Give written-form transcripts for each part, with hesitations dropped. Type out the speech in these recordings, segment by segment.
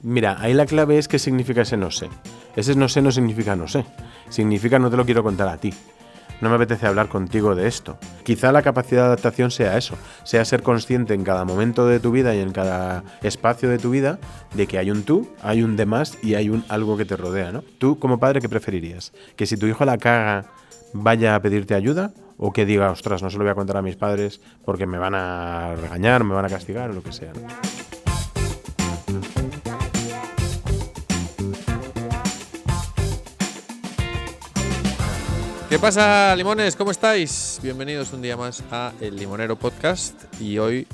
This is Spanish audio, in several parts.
Mira, ahí la clave es qué significa ese no sé. Ese no sé no significa no sé. Significa no te lo quiero contar a ti. No me apetece hablar contigo de esto. Quizá la capacidad de adaptación sea eso, sea ser consciente en cada momento de tu vida y en cada espacio de tu vida de que hay un tú, hay un demás y hay un algo que te rodea, ¿no? Tú, como padre, ¿qué preferirías? ¿Que si tu hijo la caga vaya a pedirte ayuda o que diga, ostras, no se lo voy a contar a mis padres porque me van a regañar, me van a castigar o lo que sea, ¿no? ¿Qué pasa, limones? ¿Cómo estáis? Bienvenidos un día más a El Limonero Podcast. Y hoy,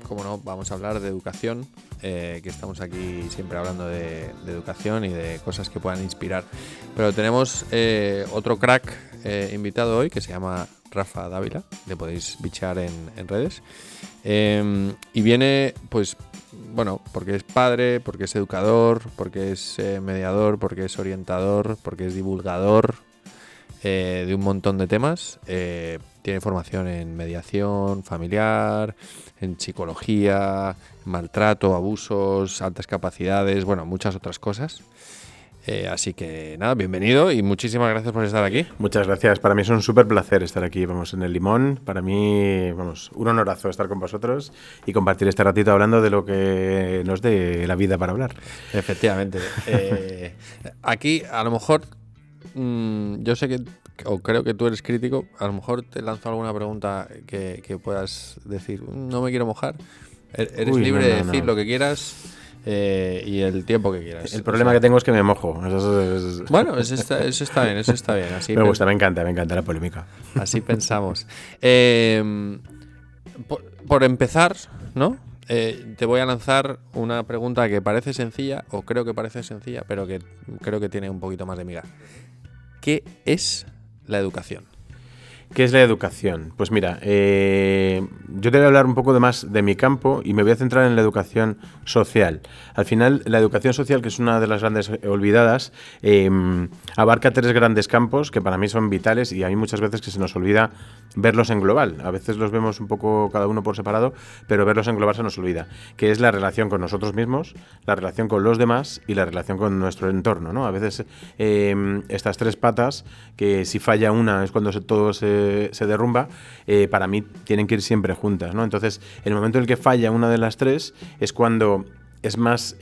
como no, vamos a hablar de educación, que estamos aquí siempre hablando de educación y de cosas que puedan inspirar. Pero tenemos otro crack invitado hoy que se llama Rafa Dávila, le podéis bichear en redes. Y viene, pues, bueno, porque es padre, porque es educador, porque es mediador, porque es orientador, porque es divulgador. De un montón de temas. Tiene formación en mediación familiar, en psicología, maltrato, abusos, altas capacidades, bueno, muchas otras cosas. Así que nada, bienvenido y muchísimas gracias por estar aquí. Muchas gracias. Para mí es un súper placer estar aquí, vamos, en El Limón. Para mí, vamos, un honorazo estar con vosotros y compartir este ratito hablando de lo que nos dé la vida para hablar. Efectivamente. Aquí, a lo mejor, yo sé que, o creo que tú eres crítico, a lo mejor te lanzo alguna pregunta que puedas decir, no me quiero mojar. Eres libre de decir lo que quieras y el tiempo que quieras. El problema que tengo es que me mojo. Bueno, eso está bien, eso está bien. Así me gusta, me encanta la polémica. Así pensamos. Por empezar, ¿no? Te voy a lanzar una pregunta que parece sencilla, o creo que parece sencilla, pero que creo que tiene un poquito más de miga. ¿Qué es la educación? ¿Qué es la educación? Pues mira, yo te voy a hablar un poco más de mi campo y me voy a centrar en la educación social. Al final, la educación social, que es una de las grandes olvidadas, abarca tres grandes campos que para mí son vitales y a mí muchas veces que se nos olvida verlos en global. A veces los vemos un poco cada uno por separado, pero verlos en global se nos olvida. Que es la relación con nosotros mismos, la relación con los demás y la relación con nuestro entorno, ¿no? A veces estas tres patas, que si falla una es cuando todo se derrumba, para mí tienen que ir siempre juntas, ¿no? Entonces, en el momento en el que falla una de las tres es cuando es más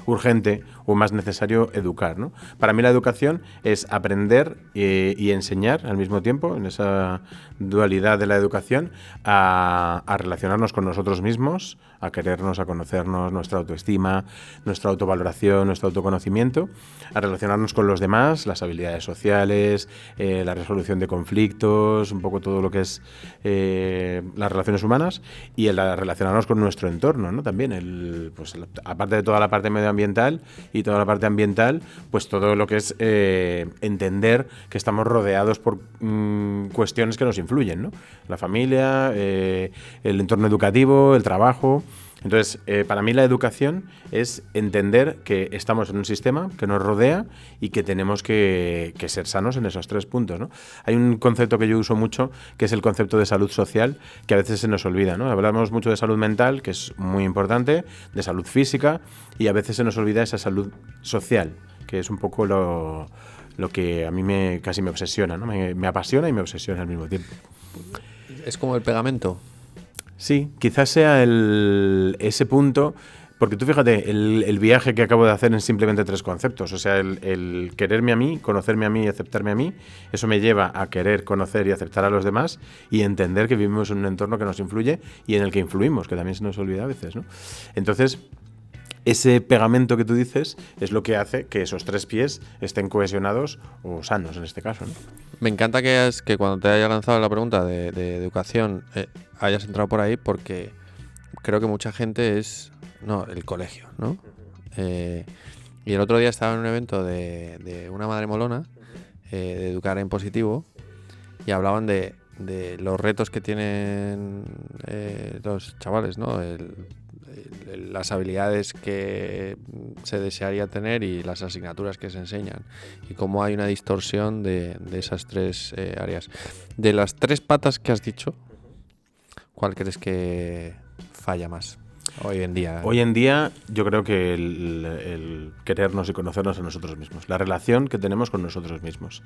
urgente o más necesario educar, ¿no? Para mí la educación es aprender y enseñar al mismo tiempo, en esa dualidad de la educación, a relacionarnos con nosotros mismos, a querernos, a conocernos, nuestra autoestima, nuestra autovaloración, nuestro autoconocimiento, a relacionarnos con los demás, las habilidades sociales, la resolución de conflictos, un poco todo lo que es las relaciones humanas y el relacionarnos con nuestro entorno, ¿no? También, pues, aparte de toda la parte medioambiental y toda la parte ambiental, pues todo lo que es entender que estamos rodeados por cuestiones que nos influyen, ¿no? La familia, el entorno educativo, el trabajo. Entonces, para mí la educación es entender que estamos en un sistema que nos rodea y que tenemos que ser sanos en esos tres puntos, ¿no? Hay un concepto que yo uso mucho, que es el concepto de salud social, que a veces se nos olvida, ¿no? Hablamos mucho de salud mental, que es muy importante, de salud física, y a veces se nos olvida esa salud social, que es un poco lo que a mí casi me obsesiona, ¿no? Me apasiona y me obsesiona al mismo tiempo. Es como el pegamento. Sí, quizás sea ese punto, porque tú fíjate, el viaje que acabo de hacer en simplemente tres conceptos, o sea, el quererme a mí, conocerme a mí y aceptarme a mí, eso me lleva a querer, conocer y aceptar a los demás y entender que vivimos en un entorno que nos influye y en el que influimos, que también se nos olvida a veces, ¿no? Entonces, ese pegamento que tú dices es lo que hace que esos tres pies estén cohesionados o sanos en este caso, ¿no? Me encanta que cuando te haya lanzado la pregunta de educación hayas entrado por ahí, porque creo que mucha gente es el colegio, ¿no? Y el otro día estaba en un evento de una madre molona, de educar en positivo, y hablaban de los retos que tienen los chavales, ¿no? Las habilidades que se desearía tener y las asignaturas que se enseñan, y cómo hay una distorsión de esas tres áreas. De las tres patas que has dicho, ¿cuál crees que falla más? hoy en día? Hoy en día yo creo que el querernos y conocernos a nosotros mismos, la relación que tenemos con nosotros mismos.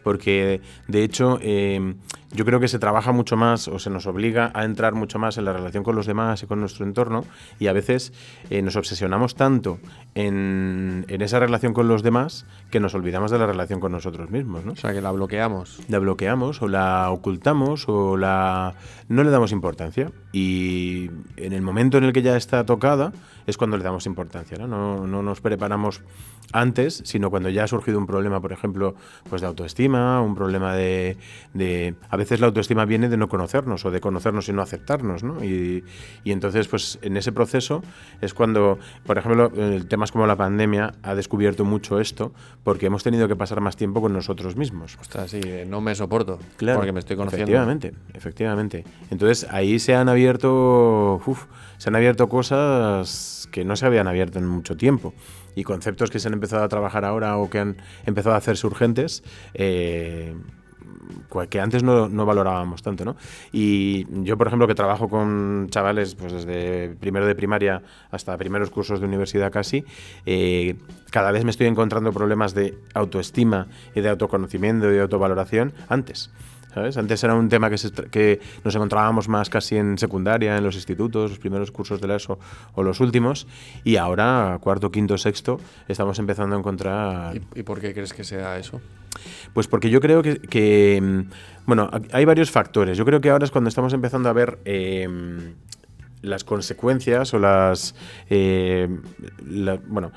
Porque de hecho yo creo que se trabaja mucho más o se nos obliga a entrar mucho más en la relación con los demás y con nuestro entorno, y a veces nos obsesionamos tanto en esa relación con los demás que nos olvidamos de la relación con nosotros mismos, ¿no? O sea, que la bloqueamos. La bloqueamos o la ocultamos o no le damos importancia, y en el momento en el que ya está tocada es cuando le damos importancia, ¿no? No nos preparamos antes, sino cuando ya ha surgido un problema, por ejemplo, pues de autoestima, un problema de a veces la autoestima viene de no conocernos o de conocernos y no aceptarnos, ¿no? Y entonces, pues en ese proceso es cuando, por ejemplo, temas como la pandemia ha descubierto mucho esto, porque hemos tenido que pasar más tiempo con nosotros mismos. Ostras, sí, no me soporto, Claro, porque me estoy conociendo. Efectivamente. Entonces ahí se han abierto cosas que no se habían abierto en mucho tiempo, y conceptos que se han empezado a trabajar ahora o que han empezado a hacerse urgentes, que antes no valorábamos tanto, ¿no? Y yo, por ejemplo, que trabajo con chavales pues desde primero de primaria hasta primeros cursos de universidad casi, cada vez me estoy encontrando problemas de autoestima y de autoconocimiento y de autovaloración antes, ¿sabes? Antes era un tema que nos encontrábamos más casi en secundaria, en los institutos, los primeros cursos de la ESO o los últimos, y ahora, cuarto, quinto, sexto, estamos empezando a encontrar... ¿Y por qué crees que sea eso? Pues porque yo creo que bueno, hay varios factores. Yo creo que ahora es cuando estamos empezando a ver las consecuencias o bueno,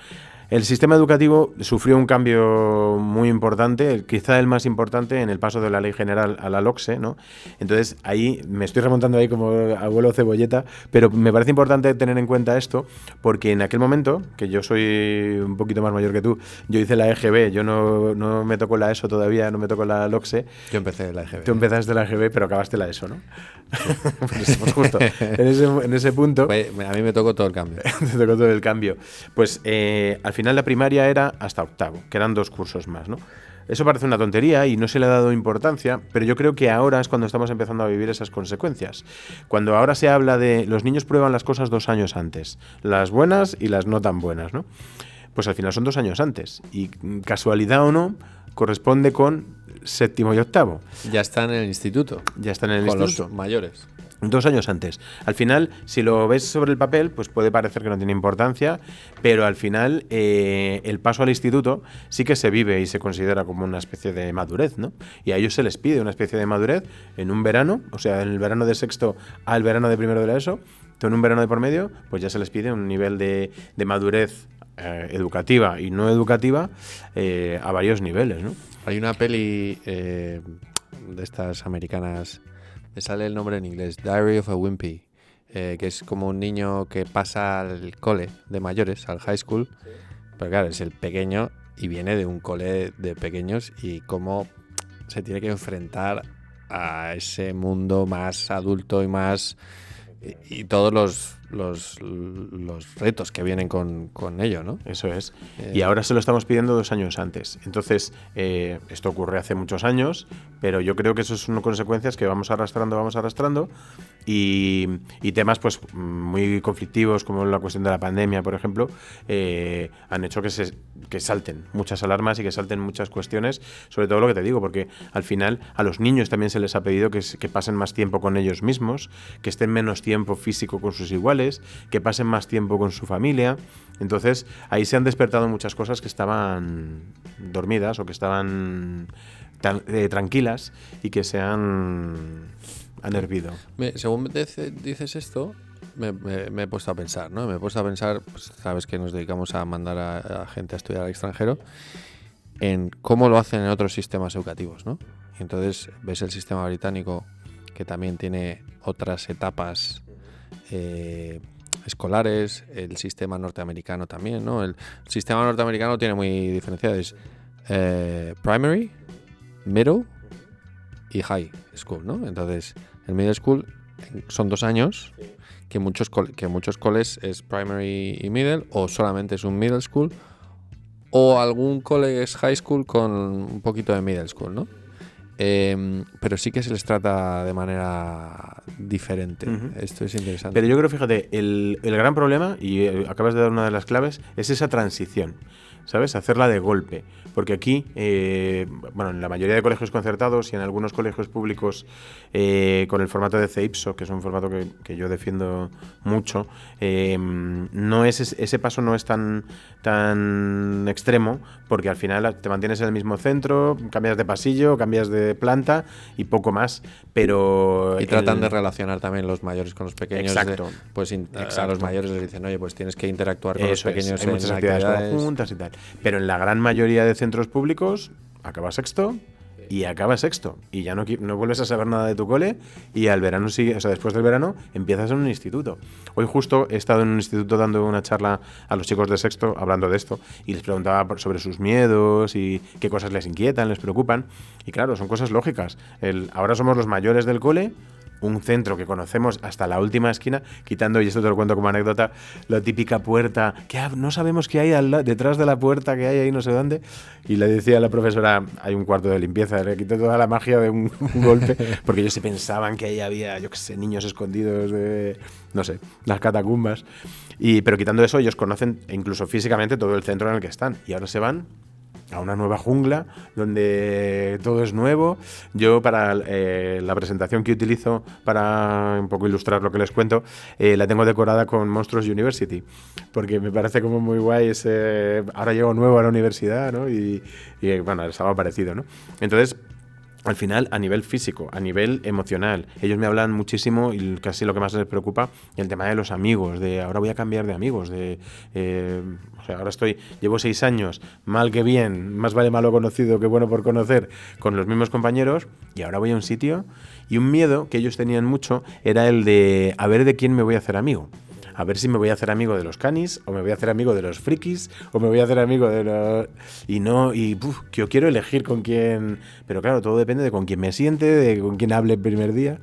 el sistema educativo sufrió un cambio muy importante, quizá el más importante, en el paso de la Ley General a la LOCSE, ¿no? Entonces, ahí me estoy remontando ahí como abuelo cebolleta, pero me parece importante tener en cuenta esto, porque en aquel momento, que yo soy un poquito más mayor que tú, yo hice la EGB, yo no me tocó la ESO todavía, no me tocó la LOCSE. Yo empecé la EGB. Tú empezaste la EGB, pero acabaste la ESO, ¿no? Pues justo, en ese punto... A mí me tocó todo el cambio. Te tocó todo el cambio. Pues al final la primaria era hasta octavo, que eran 2 cursos más, ¿no? Eso parece una tontería y no se le ha dado importancia, pero yo creo que ahora es cuando estamos empezando a vivir esas consecuencias. Cuando ahora se habla de los niños prueban las cosas 2 años antes, las buenas y las no tan buenas, ¿no? Pues al final son 2 años antes, y casualidad o no, corresponde con séptimo y octavo. Ya está en el instituto. Ya está en el con instituto. Los mayores. 2 años antes. Al final, si lo ves sobre el papel, pues puede parecer que no tiene importancia, pero al final el paso al instituto sí que se vive y se considera como una especie de madurez, ¿no? Y a ellos se les pide una especie de madurez en un verano, o sea, en el verano de sexto al verano de primero de la ESO, en un verano de por medio, pues ya se les pide un nivel de madurez educativa y no educativa a varios niveles, ¿no? Hay una peli de estas americanas, me sale el nombre en inglés, Diary of a Wimpy, que es como un niño que pasa al cole de mayores, al high school, pero claro, es el pequeño y viene de un cole de pequeños, y cómo se tiene que enfrentar a ese mundo más adulto y más... y todos los retos que vienen con ello, ¿no? Eso es. Y ahora se lo estamos pidiendo 2 años antes. Entonces, esto ocurre hace muchos años, pero yo creo que eso son consecuencias que vamos arrastrando, y temas pues muy conflictivos, como la cuestión de la pandemia, por ejemplo, han hecho que salten muchas alarmas y que salten muchas cuestiones, sobre todo lo que te digo, porque al final a los niños también se les ha pedido que pasen más tiempo con ellos mismos, que estén menos tiempo físico con sus iguales, que pasen más tiempo con su familia. Entonces ahí se han despertado muchas cosas que estaban dormidas o que estaban tranquilas y que se han hervido. Según dices esto, me he puesto a pensar, ¿no? Me he puesto a pensar, pues sabes que nos dedicamos a mandar a gente a estudiar al extranjero, en cómo lo hacen en otros sistemas educativos, ¿no? Y entonces ves el sistema británico, que también tiene otras etapas escolares, el sistema norteamericano también, ¿no? El sistema norteamericano tiene muy diferenciados, primary, middle y high school, ¿no? Entonces, el middle school son 2 años, que muchos coles es primary y middle, o solamente es un middle school, o algún cole es high school con un poquito de middle school, ¿no? pero sí que se les trata de manera diferente. Esto es interesante. Pero yo creo, fíjate, el gran problema, y acabas de dar una de las claves, es esa transición, ¿sabes? Hacerla de golpe. Porque aquí, bueno, en la mayoría de colegios concertados y en algunos colegios públicos con el formato de CEIPSO, que es un formato que yo defiendo mucho, no es ese paso no es tan extremo, porque al final te mantienes en el mismo centro, cambias de pasillo, cambias de planta y poco más. Pero y tratan de relacionar también los mayores con los pequeños. Exacto. A los mayores les dicen, oye, pues tienes que interactuar con los pequeños. Hay muchas actividades conjuntas y tal. Pero en la gran mayoría de centros públicos acabas sexto y acabas sexto y ya no vuelves a saber nada de tu cole y al verano sigue, o sea, después del verano empiezas en un instituto. Hoy justo he estado en un instituto dando una charla a los chicos de sexto hablando de esto y les preguntaba sobre sus miedos y qué cosas les inquietan, les preocupan, y claro, son cosas lógicas. Ahora somos los mayores del cole, un centro que conocemos hasta la última esquina, quitando, y esto te lo cuento como anécdota, la típica puerta, que no sabemos qué hay detrás de la puerta, que hay ahí no sé dónde, y le decía a la profesora, hay un cuarto de limpieza, le quité toda la magia de un golpe, porque ellos se pensaban que ahí había, yo qué sé, niños escondidos de, no sé, las catacumbas, pero quitando eso, ellos conocen incluso físicamente todo el centro en el que están, y ahora se van a una nueva jungla donde todo es nuevo. Yo para la presentación que utilizo para un poco ilustrar lo que les cuento, la tengo decorada con Monstruos University, porque me parece como muy guay ese ahora llego nuevo a la universidad, ¿no? Y bueno, es algo parecido, ¿no? Entonces, al final, a nivel físico, a nivel emocional, ellos me hablan muchísimo y casi lo que más les preocupa, el tema de los amigos, de ahora voy a cambiar de amigos, o sea, ahora llevo 6 años, mal que bien, más vale malo conocido que bueno por conocer, con los mismos compañeros, y ahora voy a un sitio, y un miedo que ellos tenían mucho era el de a ver de quién me voy a hacer amigo. A ver si me voy a hacer amigo de los canis, o me voy a hacer amigo de los frikis, o me voy a hacer amigo de los... que yo quiero elegir con quién... Pero claro, todo depende de con quién me siente, de con quién hable el primer día.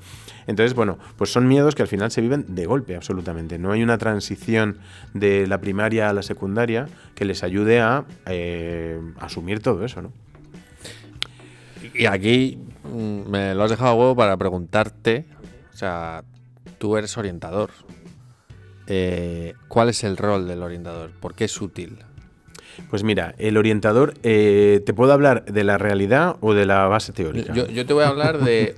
Entonces, bueno, pues son miedos que al final se viven de golpe, absolutamente. No hay una transición de la primaria a la secundaria que les ayude a asumir todo eso, ¿no? Y aquí me lo has dejado a huevo para preguntarte, o sea, tú eres orientador. ¿Cuál es el rol del orientador? ¿Por qué es útil? Pues mira, el orientador, ¿te puedo hablar de la realidad o de la base teórica? Yo te voy a hablar de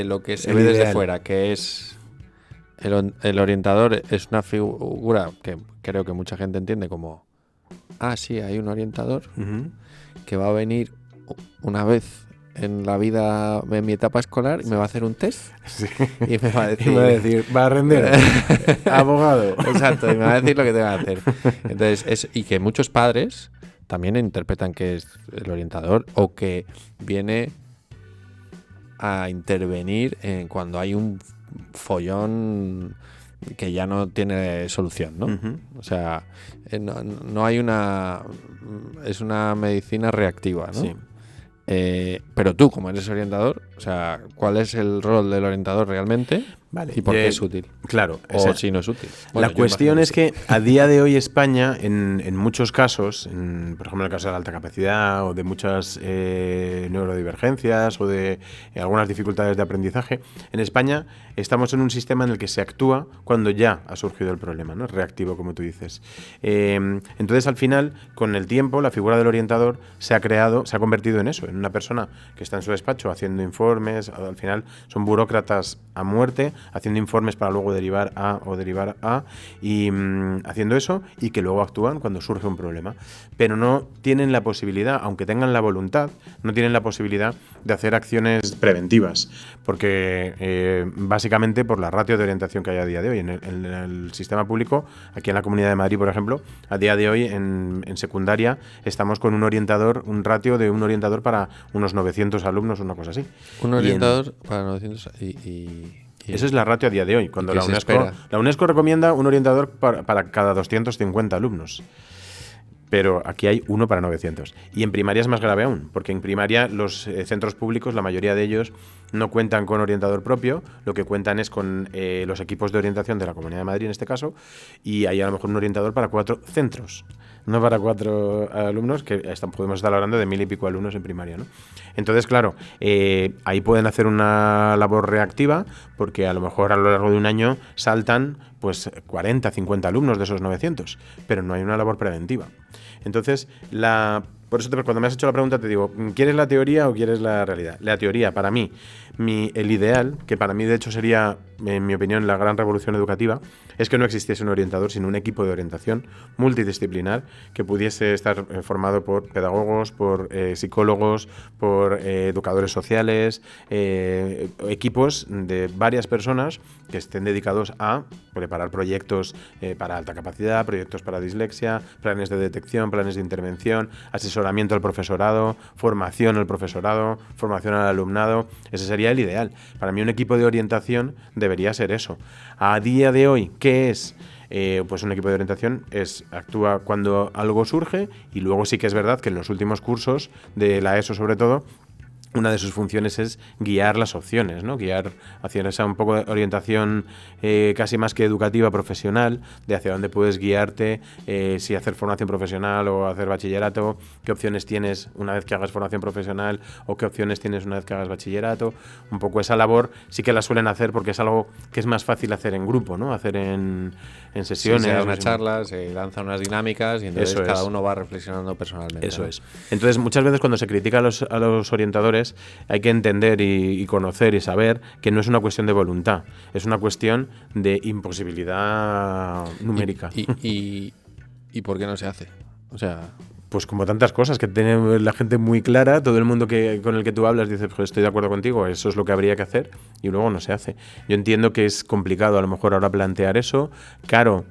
lo que se ve desde fuera, que es el orientador es una figura que creo que mucha gente entiende como, sí, hay un orientador que va a venir una vez en la vida, en mi etapa escolar, y me va a hacer un test. Sí. Y me va a decir, va a render abogado. Exacto, y me va a decir lo que tengo que hacer. Entonces, y que muchos padres también interpretan que es el orientador o que viene a intervenir cuando hay un follón que ya no tiene solución, ¿no? O sea, no hay es una medicina reactiva, ¿no? Sí. Pero tú, como eres orientador, o sea, ¿cuál es el rol del orientador realmente? Vale. ¿Y por qué es útil? Claro. O si no es útil. Bueno, la cuestión es que a día de hoy España, en muchos casos, por ejemplo en el caso de la alta capacidad o de muchas neurodivergencias o de algunas dificultades de aprendizaje, en España estamos en un sistema en el que se actúa cuando ya ha surgido el problema, ¿no? Reactivo, como tú dices. Entonces, al final, con el tiempo, la figura del orientador se ha convertido en eso, en una persona que está en su despacho haciendo informes, al final son burócratas a muerte, haciendo informes para luego derivar a y haciendo eso, y que luego actúan cuando surge un problema. Pero no tienen la posibilidad, aunque tengan la voluntad, no tienen la posibilidad de hacer acciones preventivas, porque básicamente por la ratio de orientación que hay a día de hoy. En el sistema público, aquí en la Comunidad de Madrid, por ejemplo, a día de hoy en secundaria estamos con un ratio de un orientador para unos 900 alumnos, una cosa así. Un orientador para 900 Esa es la ratio a día de hoy, cuando la UNESCO recomienda un orientador para cada 250 alumnos. Pero aquí hay uno para 900. Y en primaria es más grave aún, porque en primaria los centros públicos, la mayoría de ellos, no cuentan con orientador propio, lo que cuentan es con los equipos de orientación de la Comunidad de Madrid en este caso, y hay a lo mejor un orientador para 4 centros. no para 4 alumnos, que podemos estar hablando de 1000 y pico alumnos en primaria, ¿no? Entonces, claro, ahí pueden hacer una labor reactiva, porque a lo mejor a lo largo de un año saltan pues 40, 50 alumnos de esos 900, pero no hay una labor preventiva. Entonces, por eso cuando me has hecho la pregunta te digo, ¿quieres la teoría o quieres la realidad? La teoría, para mí, el ideal, que para mí de hecho sería, en mi opinión, la gran revolución educativa, es que no existiese un orientador, sino un equipo de orientación multidisciplinar que pudiese estar formado por pedagogos, por psicólogos, por educadores sociales, equipos de varias personas que estén dedicados a preparar proyectos para alta capacidad, proyectos para dislexia, planes de detección, planes de intervención, asesoramiento al profesorado, formación al profesorado, formación al alumnado. Ese sería el ideal. Para mí un equipo de orientación debería ser eso. A día de hoy, ¿qué es? Pues un equipo de orientación actúa cuando algo surge, y luego sí que es verdad que en los últimos cursos de la ESO sobre todo, una de sus funciones es guiar las opciones, ¿no? Guiar hacia esa un poco de orientación casi más que educativa, profesional, de hacia dónde puedes guiarte, si hacer formación profesional o hacer bachillerato, qué opciones tienes una vez que hagas formación profesional o qué opciones tienes una vez que hagas bachillerato. Un poco esa labor sí que la suelen hacer porque es algo que es más fácil hacer en grupo, ¿no? Hacer en sesiones. Sí, se da una charla, se lanzan unas dinámicas y entonces cada uno va reflexionando personalmente. Eso es. Entonces, muchas veces cuando se critica a los orientadores, hay que entender y conocer y saber que no es una cuestión de voluntad, es una cuestión de imposibilidad numérica. ¿Y por qué no se hace? O sea, pues como tantas cosas que tiene la gente muy clara, todo el mundo con el que tú hablas dice, pues estoy de acuerdo contigo, eso es lo que habría que hacer, y luego no se hace. Yo entiendo que es complicado a lo mejor ahora plantear eso, caro.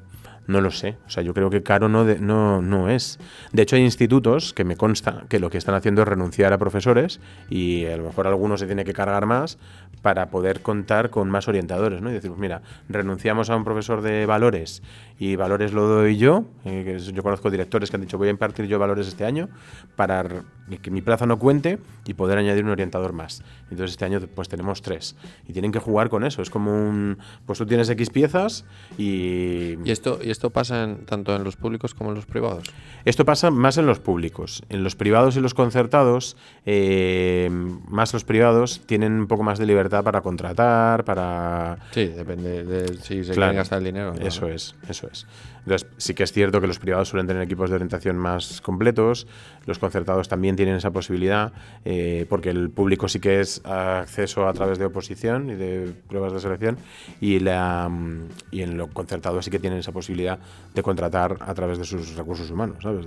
No lo sé, o sea, yo creo que caro no es. De hecho, hay institutos que me consta que lo que están haciendo es renunciar a profesores y a lo mejor alguno se tiene que cargar más para poder contar con más orientadores, ¿no? Y decir, pues mira, renunciamos a un profesor de valores y valores lo doy yo, yo conozco directores que han dicho voy a impartir yo valores este año para que mi plaza no cuente y poder añadir un orientador más. Entonces este año pues tenemos 3 y tienen que jugar con eso, es como pues tú tienes X piezas y esto pasa tanto en los públicos como en los privados. Esto pasa más en los públicos. En los privados y los concertados, más los privados tienen un poco más de libertad para contratar, para... Sí, depende de si se quieren gastar el dinero. ¿No? Eso es. Entonces, sí que es cierto que los privados suelen tener equipos de orientación más completos, los concertados también tienen esa posibilidad, porque el público sí que es acceso a través de oposición y de pruebas de selección, y en lo concertado sí que tienen esa posibilidad de contratar a través de sus recursos humanos, ¿sabes?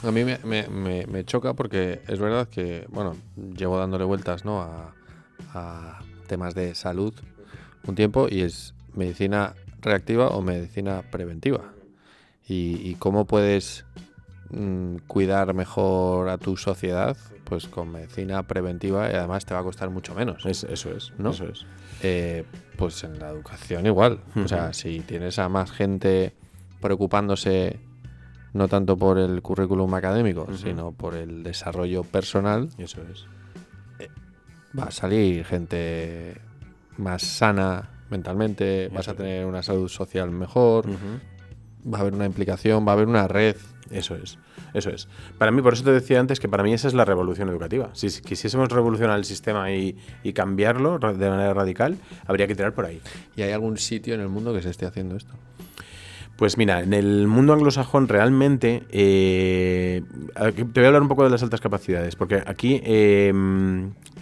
A mí me choca porque es verdad que, bueno, llevo dándole vueltas, ¿no? a temas de salud un tiempo, y es medicina reactiva o medicina preventiva. Y cómo puedes cuidar mejor a tu sociedad, pues con medicina preventiva, y además te va a costar mucho menos. Eso es, ¿no? Eso es. Pues en la educación igual. O sea, si tienes a más gente preocupándose no tanto por el currículum académico, sino por el desarrollo personal, eso es. Va a salir gente más sana mentalmente, vas a tener una salud social mejor, va a haber una implicación, va a haber una red. Eso es. Para mí, por eso te decía antes que para mí esa es la revolución educativa. Si quisiésemos revolucionar el sistema y cambiarlo de manera radical, habría que tirar por ahí. ¿Y hay algún sitio en el mundo que se esté haciendo esto? Pues mira, en el mundo anglosajón realmente, te voy a hablar un poco de las altas capacidades, porque aquí,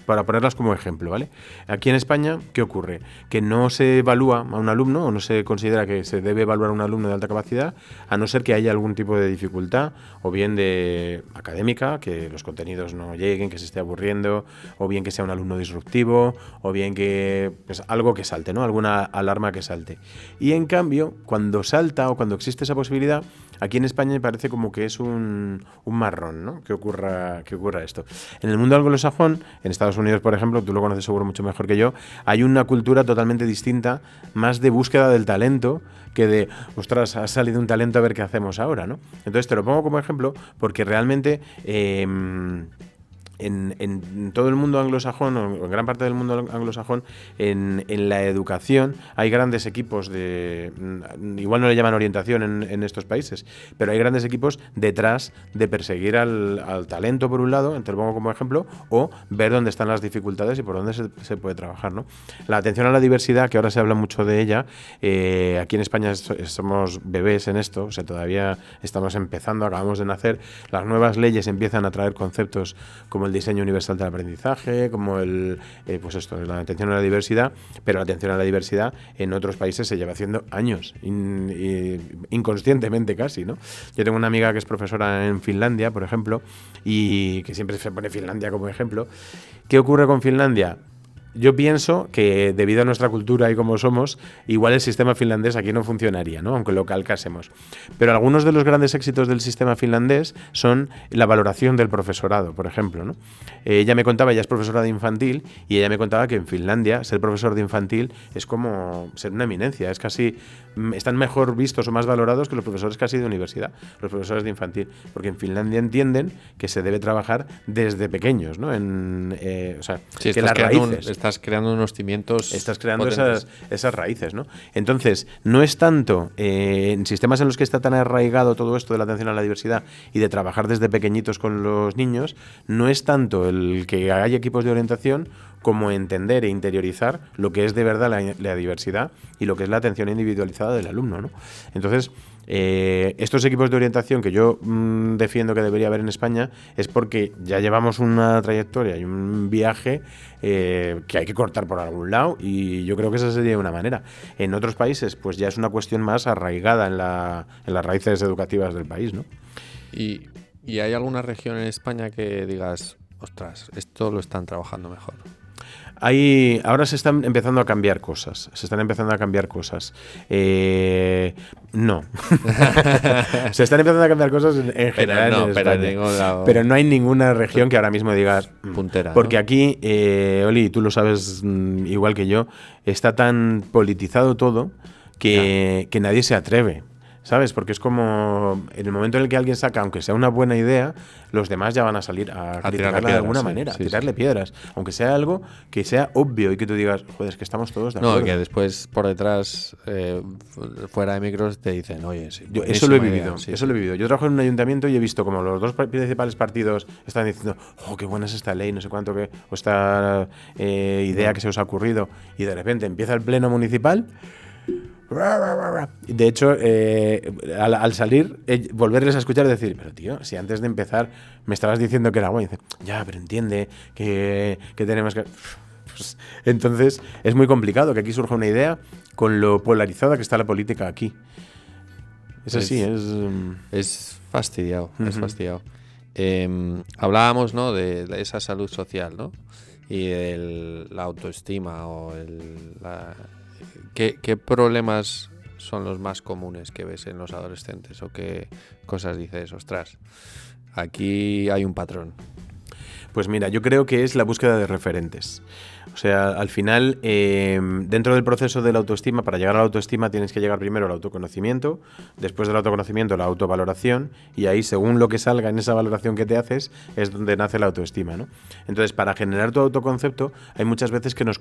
para ponerlas como ejemplo, ¿vale? Aquí en España, ¿qué ocurre? Que no se evalúa a un alumno, o no se considera que se debe evaluar a un alumno de alta capacidad, a no ser que haya algún tipo de dificultad, o bien de académica, que los contenidos no lleguen, que se esté aburriendo, o bien que sea un alumno disruptivo, o bien que pues algo que salte, ¿no? Alguna alarma que salte. Y en cambio, cuando salta o cuando existe esa posibilidad, aquí en España me parece como que es un marrón, ¿no? Que ocurra esto. En el mundo anglosajón, en Estados Unidos, por ejemplo, tú lo conoces seguro mucho mejor que yo, hay una cultura totalmente distinta, más de búsqueda del talento que de, ostras, ha salido un talento, a ver qué hacemos ahora, ¿no? Entonces te lo pongo como ejemplo porque realmente en todo el mundo anglosajón, o en gran parte del mundo anglosajón, en la educación hay grandes equipos igual no le llaman orientación en estos países, pero hay grandes equipos detrás de perseguir al talento por un lado, te lo pongo como ejemplo, o ver dónde están las dificultades y por dónde se puede trabajar, ¿no? La atención a la diversidad, que ahora se habla mucho de ella, aquí en España somos bebés en esto, o sea, todavía estamos empezando, acabamos de nacer, las nuevas leyes empiezan a traer conceptos como el diseño universal del aprendizaje, como pues esto, la atención a la diversidad, pero la atención a la diversidad en otros países se lleva haciendo años, inconscientemente casi, ¿no? Yo tengo una amiga que es profesora en Finlandia, por ejemplo, y que siempre se pone Finlandia como ejemplo. ¿Qué ocurre con Finlandia? Yo pienso que debido a nuestra cultura y como somos, igual el sistema finlandés aquí no funcionaría, ¿no? Aunque lo calcásemos. Pero algunos de los grandes éxitos del sistema finlandés son la valoración del profesorado, por ejemplo, ¿no? Ella me contaba, ella es profesora de infantil, y ella me contaba que en Finlandia ser profesor de infantil es como ser una eminencia, es casi, están mejor vistos o más valorados que los profesores casi de universidad, los profesores de infantil, porque en Finlandia entienden que se debe trabajar desde pequeños, ¿no? O sea, sí, que las raíces... Estás creando unos cimientos. Estás creando esas raíces, ¿no? Entonces, no es tanto en sistemas en los que está tan arraigado todo esto de la atención a la diversidad y de trabajar desde pequeñitos con los niños, no es tanto el que haya equipos de orientación como entender e interiorizar lo que es de verdad la diversidad y lo que es la atención individualizada del alumno, ¿no? Entonces, estos equipos de orientación que yo defiendo que debería haber en España es porque ya llevamos una trayectoria y un viaje que hay que cortar por algún lado, y yo creo que esa sería una manera. En otros países pues ya es una cuestión más arraigada en las raíces educativas del país, ¿no? ¿Y hay alguna región en España que digas, ostras, esto lo están trabajando mejor? Ahora se están empezando a cambiar cosas. No. Se están empezando a cambiar cosas en general en España. Pero no hay ninguna región que ahora mismo digas puntera. Porque ¿no? Aquí, Oli, tú lo sabes igual que yo, está tan politizado todo que nadie se atreve. ¿Sabes? Porque es como en el momento en el que alguien saca, aunque sea una buena idea, los demás ya van a salir a criticarla de alguna manera, a tirarle piedras. Aunque sea algo que sea obvio y que tú digas, joder, es que estamos todos de acuerdo. No, que después por detrás, fuera de micros, te dicen, oye, sí. Eso lo he vivido, lo he vivido. Yo trabajo en un ayuntamiento y he visto como los dos principales partidos están diciendo, oh, qué buena es esta ley, no sé cuánto, o esta idea que se os ha ocurrido. Y de repente empieza el pleno municipal. De hecho, al salir, volverles a escuchar y decir, pero tío, si antes de empezar me estabas diciendo que era bueno, y dice, ya, pero entiende que tenemos que... Pues, entonces es muy complicado que aquí surja una idea con lo polarizada que está la política aquí. Es fastidiado, es fastidiado. Hablábamos, ¿no?, de esa salud social, ¿no? Y de la autoestima o ¿Qué problemas son los más comunes que ves en los adolescentes? ¿O qué cosas dices, ostras, aquí hay un patrón? Pues mira, yo creo que es la búsqueda de referentes. O sea, al final, dentro del proceso de la autoestima, para llegar a la autoestima tienes que llegar primero al autoconocimiento, después del autoconocimiento la autovaloración, y ahí, según lo que salga en esa valoración que te haces, es donde nace la autoestima, ¿no? Entonces, para generar tu autoconcepto, hay muchas veces que nos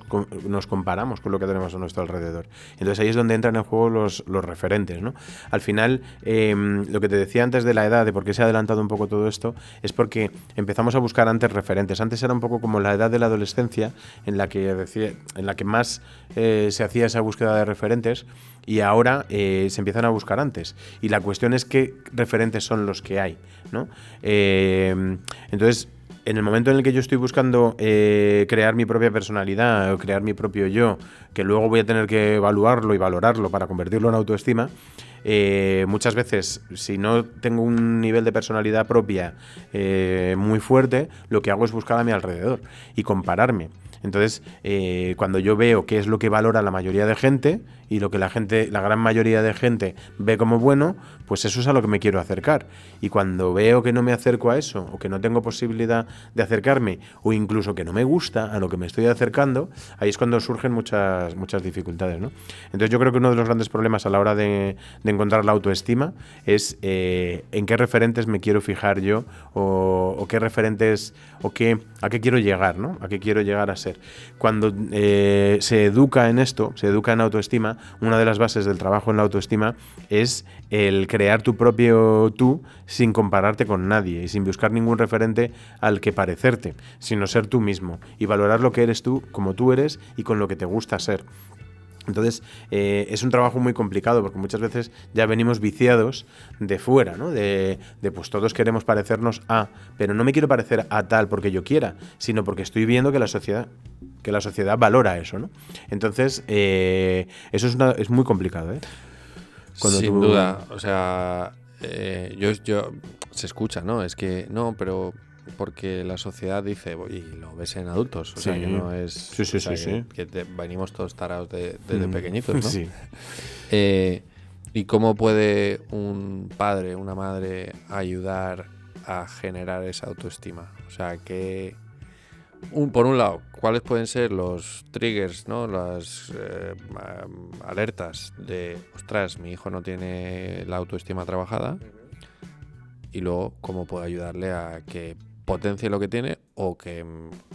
comparamos con lo que tenemos a nuestro alrededor. Entonces, ahí es donde entran en juego los referentes, ¿no? Al final, lo que te decía antes de la edad, de por qué se ha adelantado un poco todo esto, es porque empezamos a buscar antes referentes. Antes era un poco como la edad de la adolescencia, en la que más se hacía esa búsqueda de referentes, y ahora se empiezan a buscar antes. Y la cuestión es qué referentes son los que hay, ¿no? Entonces, en el momento en el que yo estoy buscando crear mi propia personalidad o crear mi propio yo, que luego voy a tener que evaluarlo y valorarlo para convertirlo en autoestima, muchas veces, si no tengo un nivel de personalidad propia muy fuerte, lo que hago es buscar a mi alrededor y compararme. Entonces, cuando yo veo qué es lo que valora la mayoría de gente y lo que la gran mayoría de gente ve como bueno, pues eso es a lo que me quiero acercar. Y cuando veo que no me acerco a eso, o que no tengo posibilidad de acercarme, o incluso que no me gusta a lo que me estoy acercando, ahí es cuando surgen muchas dificultades, ¿no? Entonces yo creo que uno de los grandes problemas a la hora de encontrar la autoestima es en qué referentes me quiero fijar yo, o qué referentes, a qué quiero llegar, ¿no? A qué quiero llegar a ser. Cuando se educa en esto, se educa en autoestima, una de las bases del trabajo en la autoestima es el crear tu propio tú sin compararte con nadie y sin buscar ningún referente al que parecerte, sino ser tú mismo y valorar lo que eres tú, como tú eres y con lo que te gusta ser. Entonces, es un trabajo muy complicado porque muchas veces ya venimos viciados de fuera, ¿no? De pues todos queremos parecernos a, pero no me quiero parecer a tal porque yo quiera, sino porque estoy viendo que la sociedad valora eso, ¿no? Entonces, eso es muy complicado, ¿eh? Sin duda, o sea, yo se escucha, ¿no? Es que no, pero porque la sociedad dice, y lo ves en adultos, o sea, que no es... Sí. Que venimos todos tarados desde pequeñitos, ¿no? Sí. ¿Y cómo puede un padre, una madre ayudar a generar esa autoestima? O sea, que... por un lado, ¿cuáles pueden ser los triggers, ¿no? Las alertas de, ostras, mi hijo no tiene la autoestima trabajada? Y luego, ¿cómo puedo ayudarle a que potencie lo que tiene o que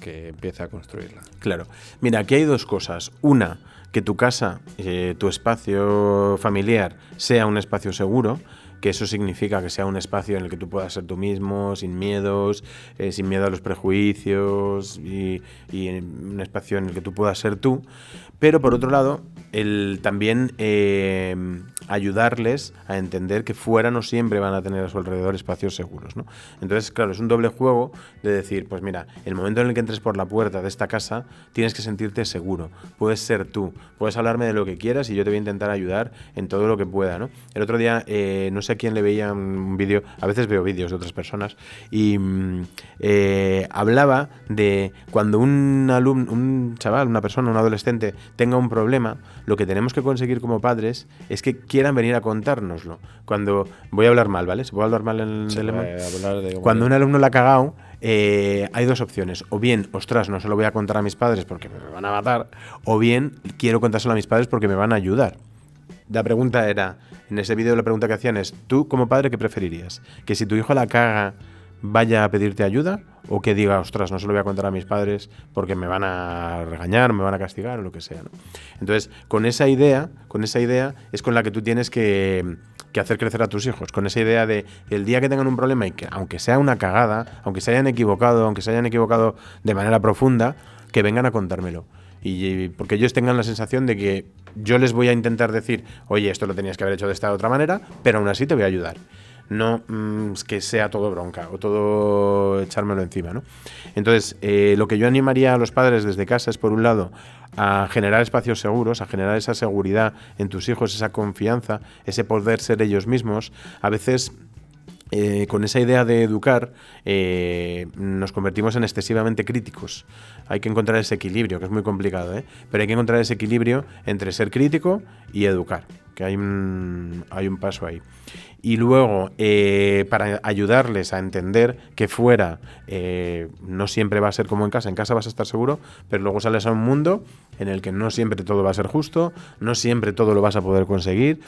empiece a construirla? Claro. Mira, aquí hay dos cosas. Una, que tu casa, tu espacio familiar, sea un espacio seguro, que eso significa que sea un espacio en el que tú puedas ser tú mismo, sin miedos, sin miedo a los prejuicios y un espacio en el que tú puedas ser tú. Pero por otro lado, el también ayudarles a entender que fuera no siempre van a tener a su alrededor espacios seguros, ¿no? Entonces, claro, es un doble juego de decir, pues mira, el momento en el que entres por la puerta de esta casa, tienes que sentirte seguro, puedes ser tú, puedes hablarme de lo que quieras y yo te voy a intentar ayudar en todo lo que pueda, ¿no? El otro día, no sé a quién le veía un vídeo, a veces veo vídeos de otras personas, y hablaba de cuando un chaval, una persona, un adolescente tenga un problema, lo que tenemos que conseguir como padres es que quieran venir a contárnoslo. Cuando voy a hablar mal, ¿vale? ¿Se puede hablar mal cuando un alumno la ha cagado, hay dos opciones. O bien, ostras, no se lo voy a contar a mis padres porque me van a matar, o bien, quiero contárselo a mis padres porque me van a ayudar. La pregunta era, en ese vídeo la pregunta que hacían es, ¿tú como padre qué preferirías? ¿Que si tu hijo la caga vaya a pedirte ayuda o que diga, ostras, no se lo voy a contar a mis padres porque me van a regañar, me van a castigar o lo que sea, ¿no? Entonces, con esa idea es con la que tú tienes que hacer crecer a tus hijos, con esa idea de el día que tengan un problema y que aunque sea una cagada, aunque se hayan equivocado de manera profunda, que vengan a contármelo. Y porque ellos tengan la sensación de que yo les voy a intentar decir, oye, esto lo tenías que haber hecho de esta otra manera, pero aún así te voy a ayudar. No que sea todo bronca o todo echármelo encima, ¿no? Entonces, lo que yo animaría a los padres desde casa es, por un lado, a generar espacios seguros, a generar esa seguridad en tus hijos, esa confianza, ese poder ser ellos mismos. A veces, con esa idea de educar, nos convertimos en excesivamente críticos. Hay que encontrar ese equilibrio, que es muy complicado, ¿eh? Pero hay que encontrar ese equilibrio entre ser crítico y educar, que hay un paso ahí. Y luego, para ayudarles a entender que fuera no siempre va a ser como en casa vas a estar seguro, pero luego sales a un mundo en el que no siempre todo va a ser justo, no siempre todo lo vas a poder conseguir.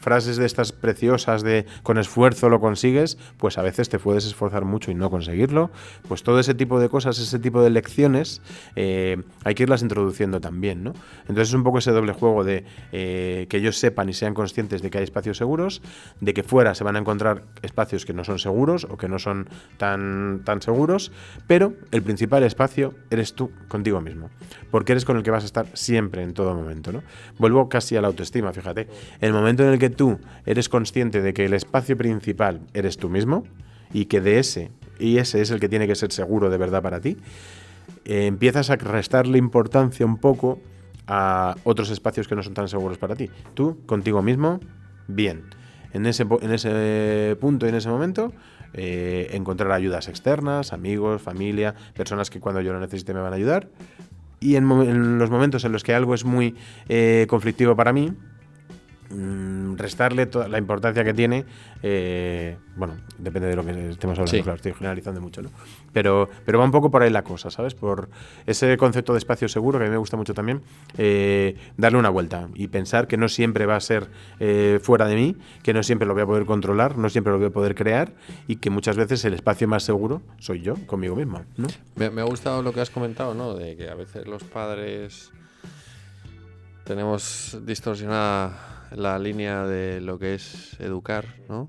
Frases de estas preciosas de con esfuerzo lo consigues, pues a veces te puedes esforzar mucho y no conseguirlo. Pues todo ese tipo de cosas, ese tipo de lecciones, hay que irlas introduciendo también, ¿no? Entonces es un poco ese doble juego de que ellos sepan y sean conscientes de que hay espacios seguros, de que fuera se van a encontrar espacios que no son seguros o que no son tan seguros, pero el principal espacio eres tú contigo mismo, porque eres con el que vas a estar siempre, en todo momento, ¿no? Vuelvo casi a la autoestima, fíjate. El momento en el que tú eres consciente de que el espacio principal eres tú mismo y que ese es el que tiene que ser seguro de verdad para ti, empiezas a restarle importancia un poco a otros espacios que no son tan seguros para ti. Tú, contigo mismo, bien. En ese punto y en ese momento, encontrar ayudas externas, amigos, familia, personas que cuando yo lo necesite me van a ayudar. Y en los momentos en los que algo es muy conflictivo para mí, restarle toda la importancia que tiene, bueno, depende de lo que estemos hablando, Sí. claro, estoy generalizando mucho, ¿no? Pero va un poco por ahí la cosa, ¿sabes? Por ese concepto de espacio seguro, que a mí me gusta mucho también, darle una vuelta y pensar que no siempre va a ser fuera de mí, que no siempre lo voy a poder controlar, no siempre lo voy a poder crear, y que muchas veces el espacio más seguro soy yo, conmigo mismo, ¿no? Me ha gustado lo que has comentado, ¿no? De que a veces los padres tenemos distorsionada la línea de lo que es educar, ¿no?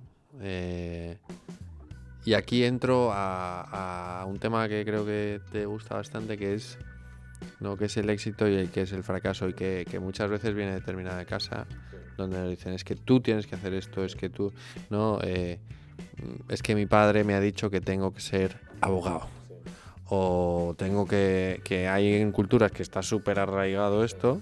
Y aquí entro a un tema que creo que te gusta bastante, que es, ¿no? Que es el éxito y que es el fracaso, y que muchas veces viene determinada de casa, donde nos dicen, es que tú tienes que hacer esto, es que tú, ¿no? Es que mi padre me ha dicho que tengo que ser abogado. O tengo que hay en culturas que está súper arraigado esto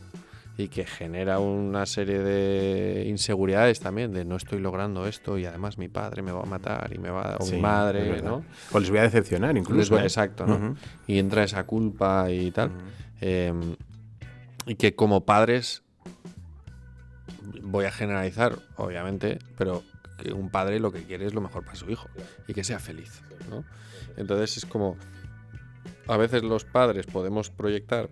y que genera una serie de inseguridades también, de no estoy logrando esto y además mi padre me va a matar y me va, o Sí, mi es madre, verdad. ¿no? O les voy a decepcionar incluso. Exacto, ¿no? Ujú. Y entra esa culpa y tal. Y que como padres, voy a generalizar, obviamente, pero que un padre lo que quiere es lo mejor para su hijo y que sea feliz, ¿no? Entonces es como, a veces los padres podemos proyectar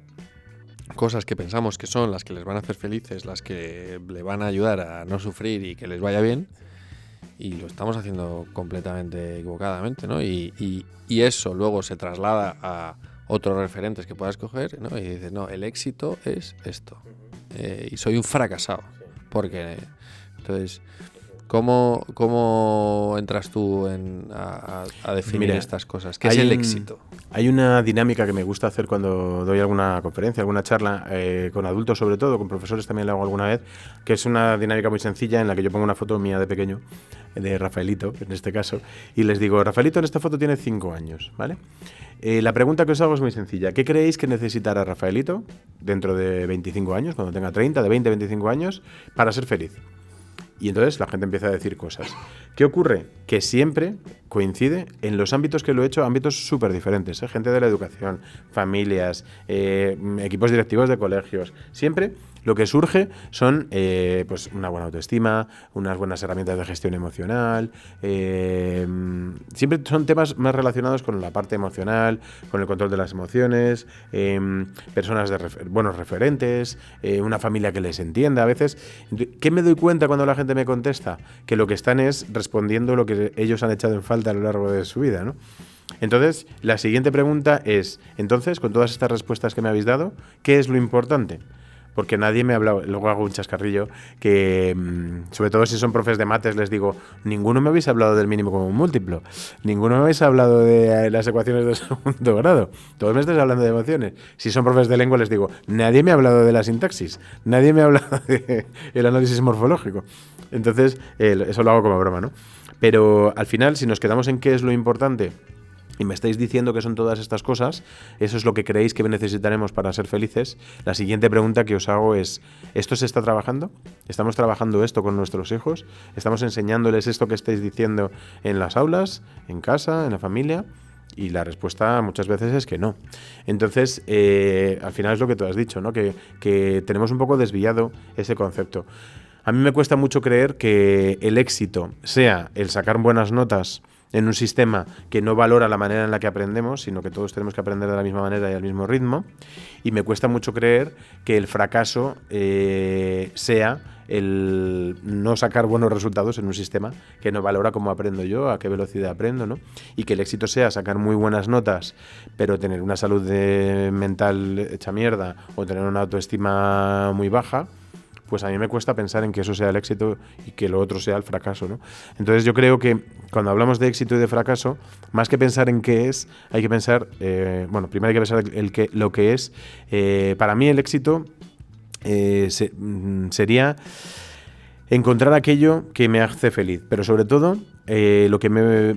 cosas que pensamos que son las que les van a hacer felices, las que le van a ayudar a no sufrir y que les vaya bien, y lo estamos haciendo completamente equivocadamente, ¿no? Y eso luego se traslada a otros referentes que puedas coger, ¿no? Y dices, no, el éxito es esto. Y soy un fracasado. Porque, entonces, ¿cómo entras tú a definir Mira, estas cosas? ¿Qué es el éxito? Hay una dinámica que me gusta hacer cuando doy alguna conferencia, alguna charla, con adultos sobre todo, con profesores también lo hago alguna vez, que es una dinámica muy sencilla en la que yo pongo una foto mía de pequeño, de Rafaelito, en este caso, y les digo, Rafaelito en esta foto tiene 5 años, ¿vale? La pregunta que os hago es muy sencilla. ¿Qué creéis que necesitará Rafaelito dentro de 25 años, cuando tenga 30, de 20, 25 años, para ser feliz? Y entonces la gente empieza a decir cosas. ¿Qué ocurre? Que siempre coincide en los ámbitos que lo he hecho, ámbitos súper diferentes, ¿eh? Gente de la educación, familias, equipos directivos de colegios. Siempre lo que surge son pues una buena autoestima, unas buenas herramientas de gestión emocional. Siempre son temas más relacionados con la parte emocional, con el control de las emociones, personas buenos referentes, una familia que les entienda. A veces, ¿qué me doy cuenta cuando la gente me contesta? Que lo que están es respondiendo lo que ellos han echado en falta a lo largo de su vida, ¿no? Entonces, la siguiente pregunta es, entonces, con todas estas respuestas que me habéis dado, ¿qué es lo importante? Porque nadie me ha hablado, luego hago un chascarrillo, que sobre todo si son profes de mates les digo, ninguno me habéis hablado del mínimo común múltiplo, ninguno me habéis hablado de las ecuaciones de segundo grado, todos me estáis hablando de emociones. Si son profes de lengua les digo, nadie me ha hablado de la sintaxis, nadie me ha hablado del análisis morfológico. Entonces, eso lo hago como broma, ¿no? Pero al final, si nos quedamos en qué es lo importante, y me estáis diciendo que son todas estas cosas, eso es lo que creéis que necesitaremos para ser felices, la siguiente pregunta que os hago es, ¿esto se está trabajando? ¿Estamos trabajando esto con nuestros hijos? ¿Estamos enseñándoles esto que estáis diciendo en las aulas, en casa, en la familia? Y la respuesta muchas veces es que no. Entonces, al final es lo que tú has dicho, ¿no? Que tenemos un poco desviado ese concepto. A mí me cuesta mucho creer que el éxito sea el sacar buenas notas en un sistema que no valora la manera en la que aprendemos, sino que todos tenemos que aprender de la misma manera y al mismo ritmo. Y me cuesta mucho creer que el fracaso sea el no sacar buenos resultados en un sistema que no valora cómo aprendo yo, a qué velocidad aprendo, ¿no? Y que el éxito sea sacar muy buenas notas, pero tener una salud mental hecha mierda o tener una autoestima muy baja. Pues a mí me cuesta pensar en que eso sea el éxito y que lo otro sea el fracaso, ¿no? Entonces yo creo que cuando hablamos de éxito y de fracaso, más que pensar en qué es, hay que pensar, primero hay que pensar lo que es. Para mí el éxito sería encontrar aquello que me hace feliz, pero sobre todo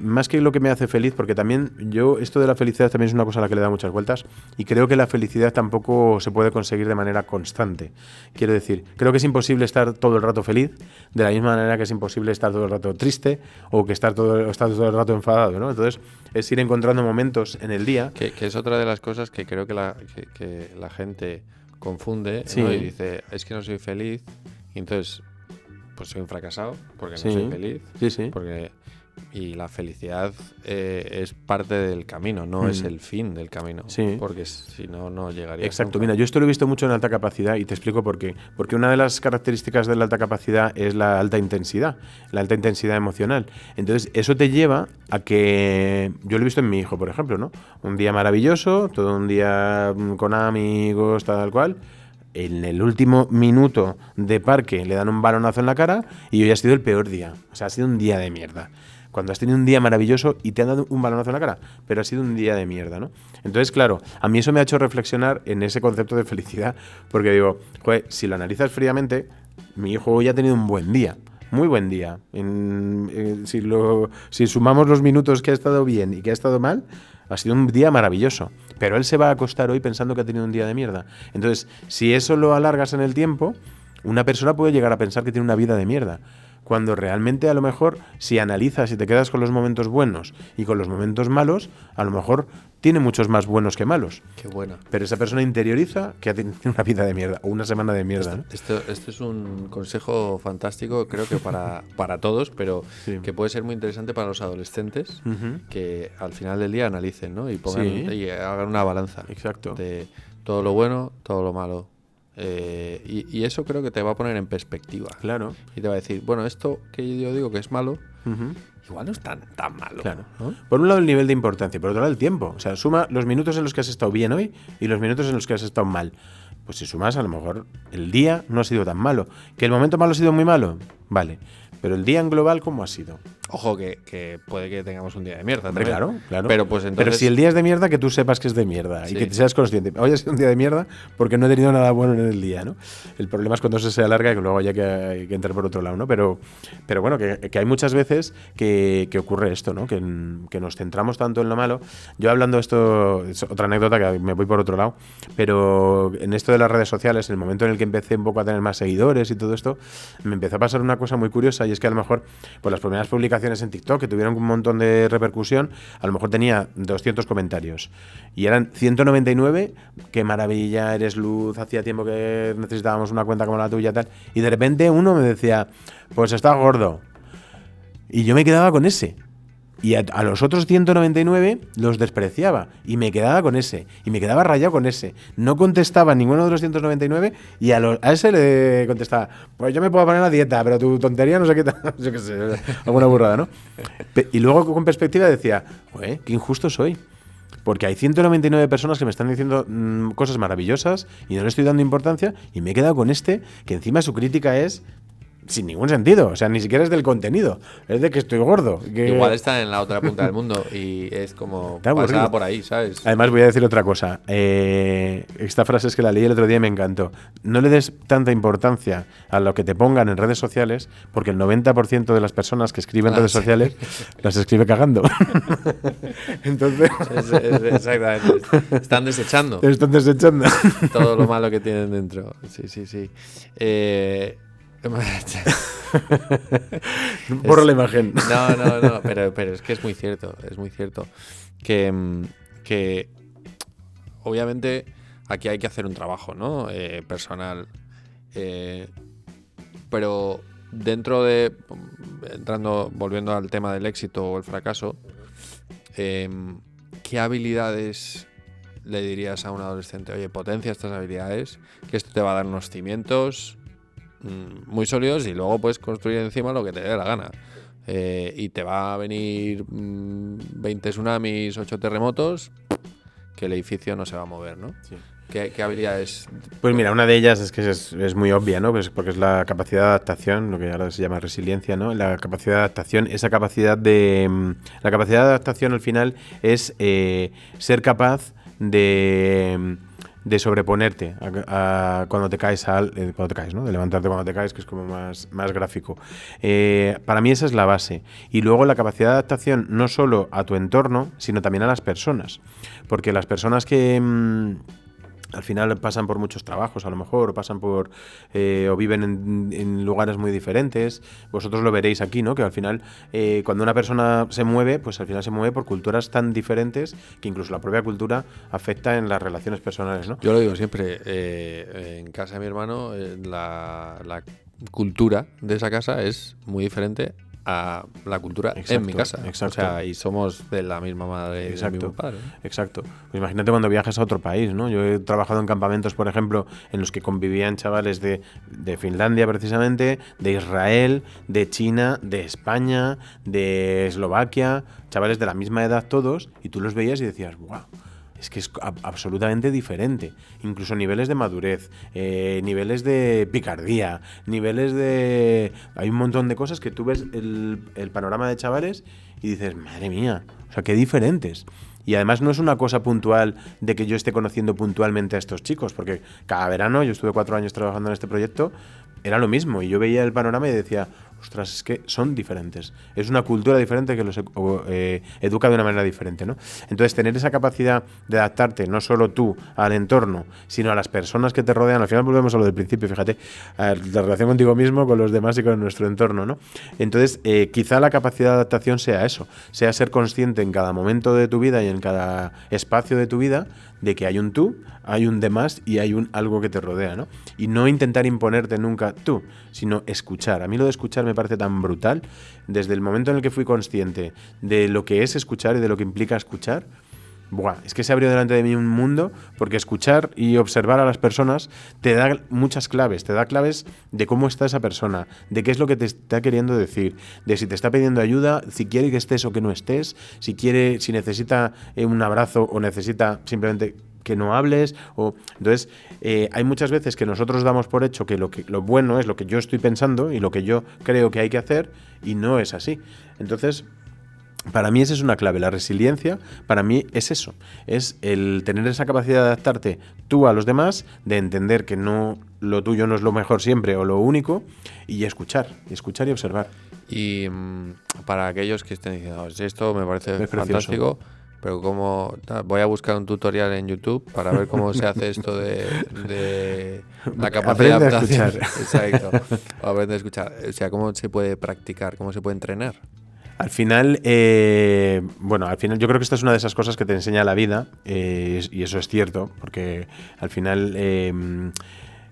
más que lo que me hace feliz, porque también esto de la felicidad también es una cosa a la que le da muchas vueltas y creo que la felicidad tampoco se puede conseguir de manera constante. Quiero decir, creo que es imposible estar todo el rato feliz, de la misma manera que es imposible estar todo el rato triste o que estar todo el rato enfadado, ¿no? Entonces es ir encontrando momentos en el día. Que es otra de las cosas que creo que la gente confunde, Sí. ¿no? Y dice, es que no soy feliz, y entonces pues soy un fracasado, porque Sí. no soy feliz. Sí. Y la felicidad es parte del camino, no es el fin del camino. Sí. Porque si no, no llegaría. Exacto, mira, yo esto lo he visto mucho en alta capacidad y te explico por qué. Porque una de las características de la alta capacidad es la alta intensidad emocional. Entonces, eso te lleva a que, yo lo he visto en mi hijo, por ejemplo, ¿no? Un día maravilloso, todo un día con amigos, tal cual. En el último minuto de parque le dan un balonazo en la cara y hoy ha sido el peor día. O sea, ha sido un día de mierda. Cuando has tenido un día maravilloso y te han dado un balonazo en la cara, pero ha sido un día de mierda, ¿no? Entonces, claro, a mí eso me ha hecho reflexionar en ese concepto de felicidad, porque digo, joder, si lo analizas fríamente, mi hijo hoy ha tenido un buen día, muy buen día. Si sumamos los minutos que ha estado bien y que ha estado mal, ha sido un día maravilloso. Pero él se va a acostar hoy pensando que ha tenido un día de mierda. Entonces, si eso lo alargas en el tiempo, una persona puede llegar a pensar que tiene una vida de mierda. Cuando realmente, a lo mejor, si analizas y te quedas con los momentos buenos y con los momentos malos, a lo mejor tiene muchos más buenos que malos. Qué buena. Pero esa persona interioriza que ha tenido una vida de mierda o una semana de mierda, ¿no? Esto es un consejo fantástico, creo que para todos, pero Sí. que puede ser muy interesante para los adolescentes, Ujú. que al final del día analicen, ¿no? Y pongan Sí. y hagan una balanza. Exacto. De todo lo bueno, todo lo malo. Y eso creo que te va a poner en perspectiva. Claro. Y te va a decir, bueno, esto que yo digo que es malo, Ujú. igual no es tan malo. Claro. ¿no? Por un lado el nivel de importancia, por otro lado el tiempo. O sea, suma los minutos en los que has estado bien hoy y los minutos en los que has estado mal. Pues si sumas, a lo mejor el día no ha sido tan malo. ¿Que el momento malo ha sido muy malo? Vale. Pero el día en global, ¿cómo ha sido? Ojo, que puede que tengamos un día de mierda. Hombre, también. claro. Pero pues entonces. Pero si el día es de mierda, que tú sepas que es de mierda Sí. y que te seas consciente. Hoy ha sido un día de mierda porque no he tenido nada bueno en el día, ¿no? El problema es cuando eso se alarga y que luego hay que entrar por otro lado, ¿no? Pero bueno, que hay muchas veces que ocurre esto, ¿no? Que nos centramos tanto en lo malo. Yo hablando de esto, es otra anécdota que me voy por otro lado, pero en esto de las redes sociales, en el momento en el que empecé un poco a tener más seguidores y todo esto, me empezó a pasar una cosa muy curiosa y es que a lo mejor pues las primeras publicaciones en TikTok que tuvieron un montón de repercusión, a lo mejor tenía 200 comentarios y eran 199, qué maravilla, eres luz, hacía tiempo que necesitábamos una cuenta como la tuya tal, y de repente uno me decía, pues estás gordo, y yo me quedaba con ese. Y a los otros 199 los despreciaba y me quedaba con ese y me quedaba rayado con ese. No contestaba ninguno de los 199 y a ese le contestaba, pues yo me puedo poner a dieta, pero tu tontería no sé qué tal, yo qué sé, alguna burrada, ¿no? Y luego con perspectiva decía, joder, qué injusto soy. Porque hay 199 personas que me están diciendo cosas maravillosas y no le estoy dando importancia y me he quedado con este que encima su crítica es sin ningún sentido, o sea, ni siquiera es del contenido, es de que estoy gordo. Que Igual está en la otra punta del mundo y es como Está aburrido. pasada por ahí, ¿sabes? Además voy a decir otra cosa, esta frase es que la leí el otro día y me encantó. No le des tanta importancia a lo que te pongan en redes sociales porque el 90% de las personas que escriben en redes sí. sociales las escribe cagando. Entonces Exactamente. Están desechando te están desechando. todo lo malo que tienen dentro. Sí. Borra la imagen. No, pero es que es muy cierto, que obviamente aquí hay que hacer un trabajo, ¿no? Personal, pero dentro de, volviendo al tema del éxito o el fracaso, ¿qué habilidades le dirías a un adolescente? Oye, potencia estas habilidades, que esto te va a dar unos cimientos muy sólidos y luego puedes construir encima lo que te dé la gana. Y te va a venir 20 tsunamis, 8 terremotos, que el edificio no se va a mover, ¿no? Sí. ¿Qué habilidades? Pues mira, una de ellas es que es muy obvia, ¿no? Pues porque es la capacidad de adaptación, lo que ahora se llama resiliencia, ¿no? La capacidad de adaptación, esa capacidad de... La capacidad de adaptación al final es ser capaz de sobreponerte a cuando te caes, cuando te caes, ¿no? De levantarte cuando te caes, que es como más gráfico. Para mí esa es la base. Y luego la capacidad de adaptación no solo a tu entorno, sino también a las personas. Porque las personas que... al final pasan por muchos trabajos, a lo mejor, o pasan por o viven en lugares muy diferentes. Vosotros lo veréis aquí, ¿no? Que al final, cuando una persona se mueve, pues al final se mueve por culturas tan diferentes que incluso la propia cultura afecta en las relaciones personales, ¿no? Yo lo digo siempre, en casa de mi hermano, la cultura de esa casa es muy diferente a la cultura en mi casa. Exacto. O sea, y somos de la misma madre y del mismo padre, ¿no? Exacto. Pues imagínate cuando viajas a otro país, ¿no? Yo he trabajado en campamentos, por ejemplo, en los que convivían chavales de Finlandia precisamente, de Israel, de China, de España, de Eslovaquia, chavales de la misma edad todos, y tú los veías y decías, ¡guau! Es que es absolutamente diferente. Incluso niveles de madurez, niveles de picardía, niveles de... Hay un montón de cosas que tú ves el panorama de chavales y dices, madre mía, o sea, qué diferentes. Y además no es una cosa puntual de que yo esté conociendo puntualmente a estos chicos, porque cada verano, yo estuve 4 años trabajando en este proyecto, era lo mismo. Y yo veía el panorama y decía, ostras, es que son diferentes. Es una cultura diferente que los educa de una manera diferente, ¿no? Entonces, tener esa capacidad de adaptarte, no solo tú al entorno, sino a las personas que te rodean. Al final volvemos a lo del principio, fíjate, a la relación contigo mismo, con los demás y con nuestro entorno, ¿no? Entonces, quizá la capacidad de adaptación sea eso, sea ser consciente en cada momento de tu vida y en cada espacio de tu vida de que hay un tú, hay un demás y hay un algo que te rodea, ¿no? Y no intentar imponerte nunca tú, sino escuchar. A mí lo de escuchar me parece tan brutal. Desde el momento en el que fui consciente de lo que es escuchar y de lo que implica escuchar, ¡buah! Es que se abrió delante de mí un mundo, porque escuchar y observar a las personas te da muchas claves, te da claves de cómo está esa persona, de qué es lo que te está queriendo decir, de si te está pidiendo ayuda, si quiere que estés o que no estés, si necesita un abrazo o necesita simplemente que no hables. Entonces, hay muchas veces que nosotros damos por hecho que lo bueno es lo que yo estoy pensando y lo que yo creo que hay que hacer, y no es así. Entonces, para mí esa es una clave. La resiliencia para mí es eso, es el tener esa capacidad de adaptarte tú a los demás, de entender que no, lo tuyo no es lo mejor siempre o lo único, y escuchar y observar. Y para aquellos que estén diciendo, esto me parece fantástico, pero voy a buscar un tutorial en YouTube para ver cómo se hace esto de la capacidad de adaptación. Aprende a escuchar. Exacto. Aprende a escuchar. O sea, ¿cómo se puede practicar? ¿Cómo se puede entrenar? Al final, al final yo creo que esta es una de esas cosas que te enseña la vida, y eso es cierto, porque al final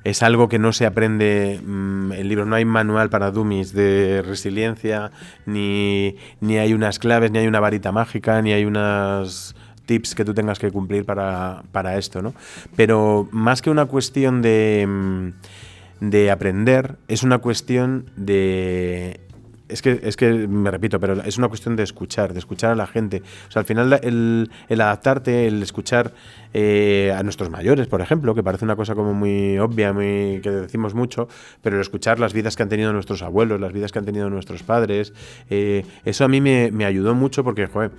es algo que no se aprende en libros. No hay manual para dummies de resiliencia, ni hay unas claves, ni hay una varita mágica, ni hay unas tips que tú tengas que cumplir para esto, ¿no? Pero más que una cuestión de aprender, es una cuestión de... Es que me repito, pero es una cuestión de escuchar a la gente. O sea, al final el adaptarte, el escuchar a nuestros mayores, por ejemplo, que parece una cosa como muy obvia, que decimos mucho, pero el escuchar las vidas que han tenido nuestros abuelos, las vidas que han tenido nuestros padres, eso a mí me ayudó mucho porque, joder,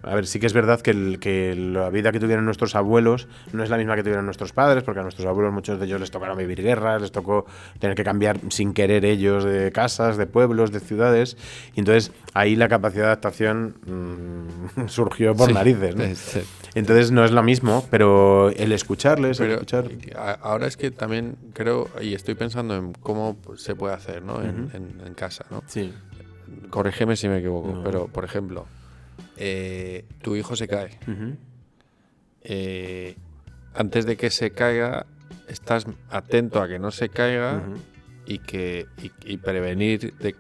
a ver, sí que es verdad que la vida que tuvieron nuestros abuelos no es la misma que tuvieron nuestros padres, porque a nuestros abuelos, muchos de ellos les tocaron vivir guerras, les tocó tener que cambiar sin querer ellos de casas, de pueblos, de ciudades, y entonces ahí la capacidad de adaptación surgió por narices, ¿no? Sí. Entonces no es lo mismo, pero el escucharles, escuchar... Ahora es que también creo, y estoy pensando en cómo se puede hacer, ¿no? En casa, ¿no? Sí. Corrígeme si me equivoco, pero, por ejemplo, tu hijo se cae. Uh-huh. Antes de que se caiga, estás atento a que no se caiga, uh-huh, y prevenir de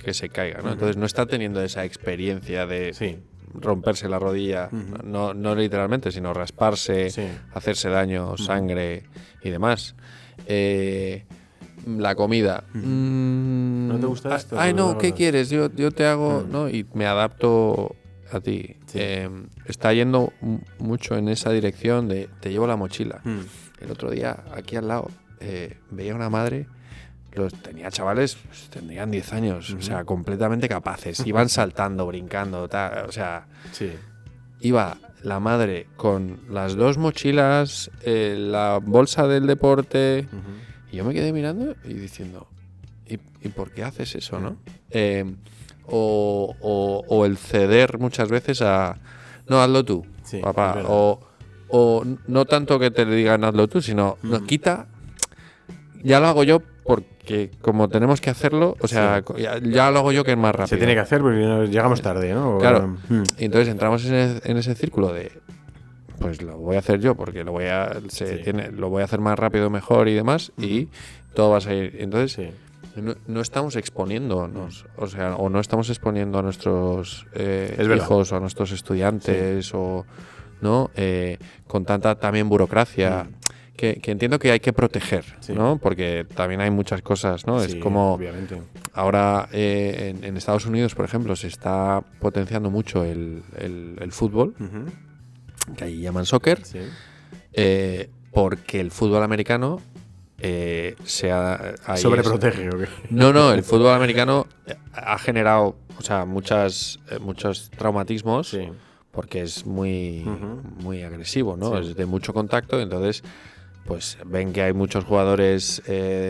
que se caiga, ¿no? Uh-huh. Entonces no está teniendo esa experiencia de romperse la rodilla, uh-huh, no literalmente, sino rasparse, hacerse daño, sangre y demás. La comida. ¿No te gusta esto? Ay, no, ¿qué quieres? Yo te hago, ¿no? Y me adapto a ti. Sí. Está yendo mucho en esa dirección de te llevo la mochila. El otro día, aquí al lado, veía una madre, tenía chavales, pues, tendrían 10 años, o sea, completamente capaces, iban saltando, brincando, tal, o sea, iba la madre con las 2 mochilas, la bolsa del deporte, y yo me quedé mirando y diciendo, ¿y por qué haces eso, no? O el ceder muchas veces a, no, hazlo tú, papá, o no tanto que te digan hazlo tú, sino no, quita, ya lo hago yo porque como tenemos que hacerlo, o sea, ya lo hago yo que es más rápido. Se tiene que hacer porque llegamos tarde, ¿no? Claro, y entonces entramos en ese círculo de, pues lo voy a hacer yo porque lo voy a hacer más rápido, mejor y demás, y todo va a salir. Entonces, no estamos exponiéndonos, o no estamos exponiendo a nuestros verdad. hijos o a nuestros estudiantes, o no con tanta también burocracia. Que entiendo que hay que proteger, ¿no? Porque también hay muchas cosas, ¿no? Sí, es como obviamente. ahora en Estados Unidos, por ejemplo, se está potenciando mucho el fútbol, que ahí llaman soccer, porque el fútbol americano ¿Sobreprotege o qué? No, el fútbol americano ha generado, o sea, muchos traumatismos, porque es muy agresivo, ¿no? Es de mucho contacto, entonces pues ven que hay muchos jugadores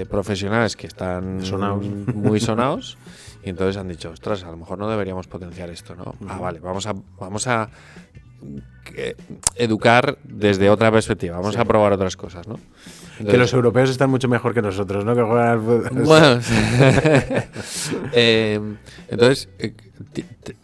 profesionales que están muy sonados y entonces han dicho, ostras, a lo mejor no deberíamos potenciar esto, ¿no? Vale, vamos a educar desde otra perspectiva, vamos a probar otras cosas, ¿no? Entonces, que los europeos están mucho mejor que nosotros, ¿no? Que juegan al fútbol. Bueno, entonces,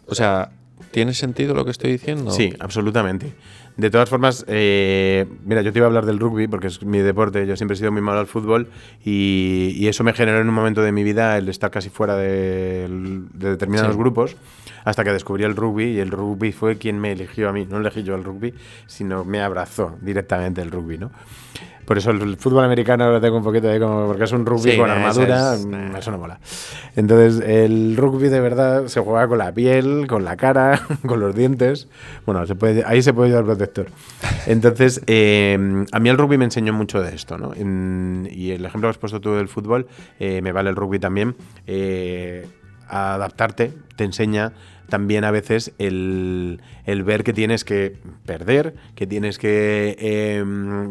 o sea, ¿tiene sentido lo que estoy diciendo? Sí, absolutamente. De todas formas, mira, yo te iba a hablar del rugby porque es mi deporte, yo siempre he sido muy malo al fútbol y eso me generó en un momento de mi vida el estar casi fuera de determinados grupos hasta que descubrí el rugby y el rugby fue quien me eligió a mí, no elegí yo al rugby, sino me abrazó directamente el rugby, ¿no? Por eso el fútbol americano lo tengo un poquito ahí como porque es un rugby con armadura, eso no mola. Entonces el rugby de verdad se juega con la piel, con la cara, con los dientes. Bueno, ahí se puede llevar protector. Entonces a mí el rugby me enseñó mucho de esto, ¿no? Y el ejemplo que has puesto tú del fútbol, me vale el rugby también. A adaptarte te enseña también a veces el ver que tienes que perder, que tienes que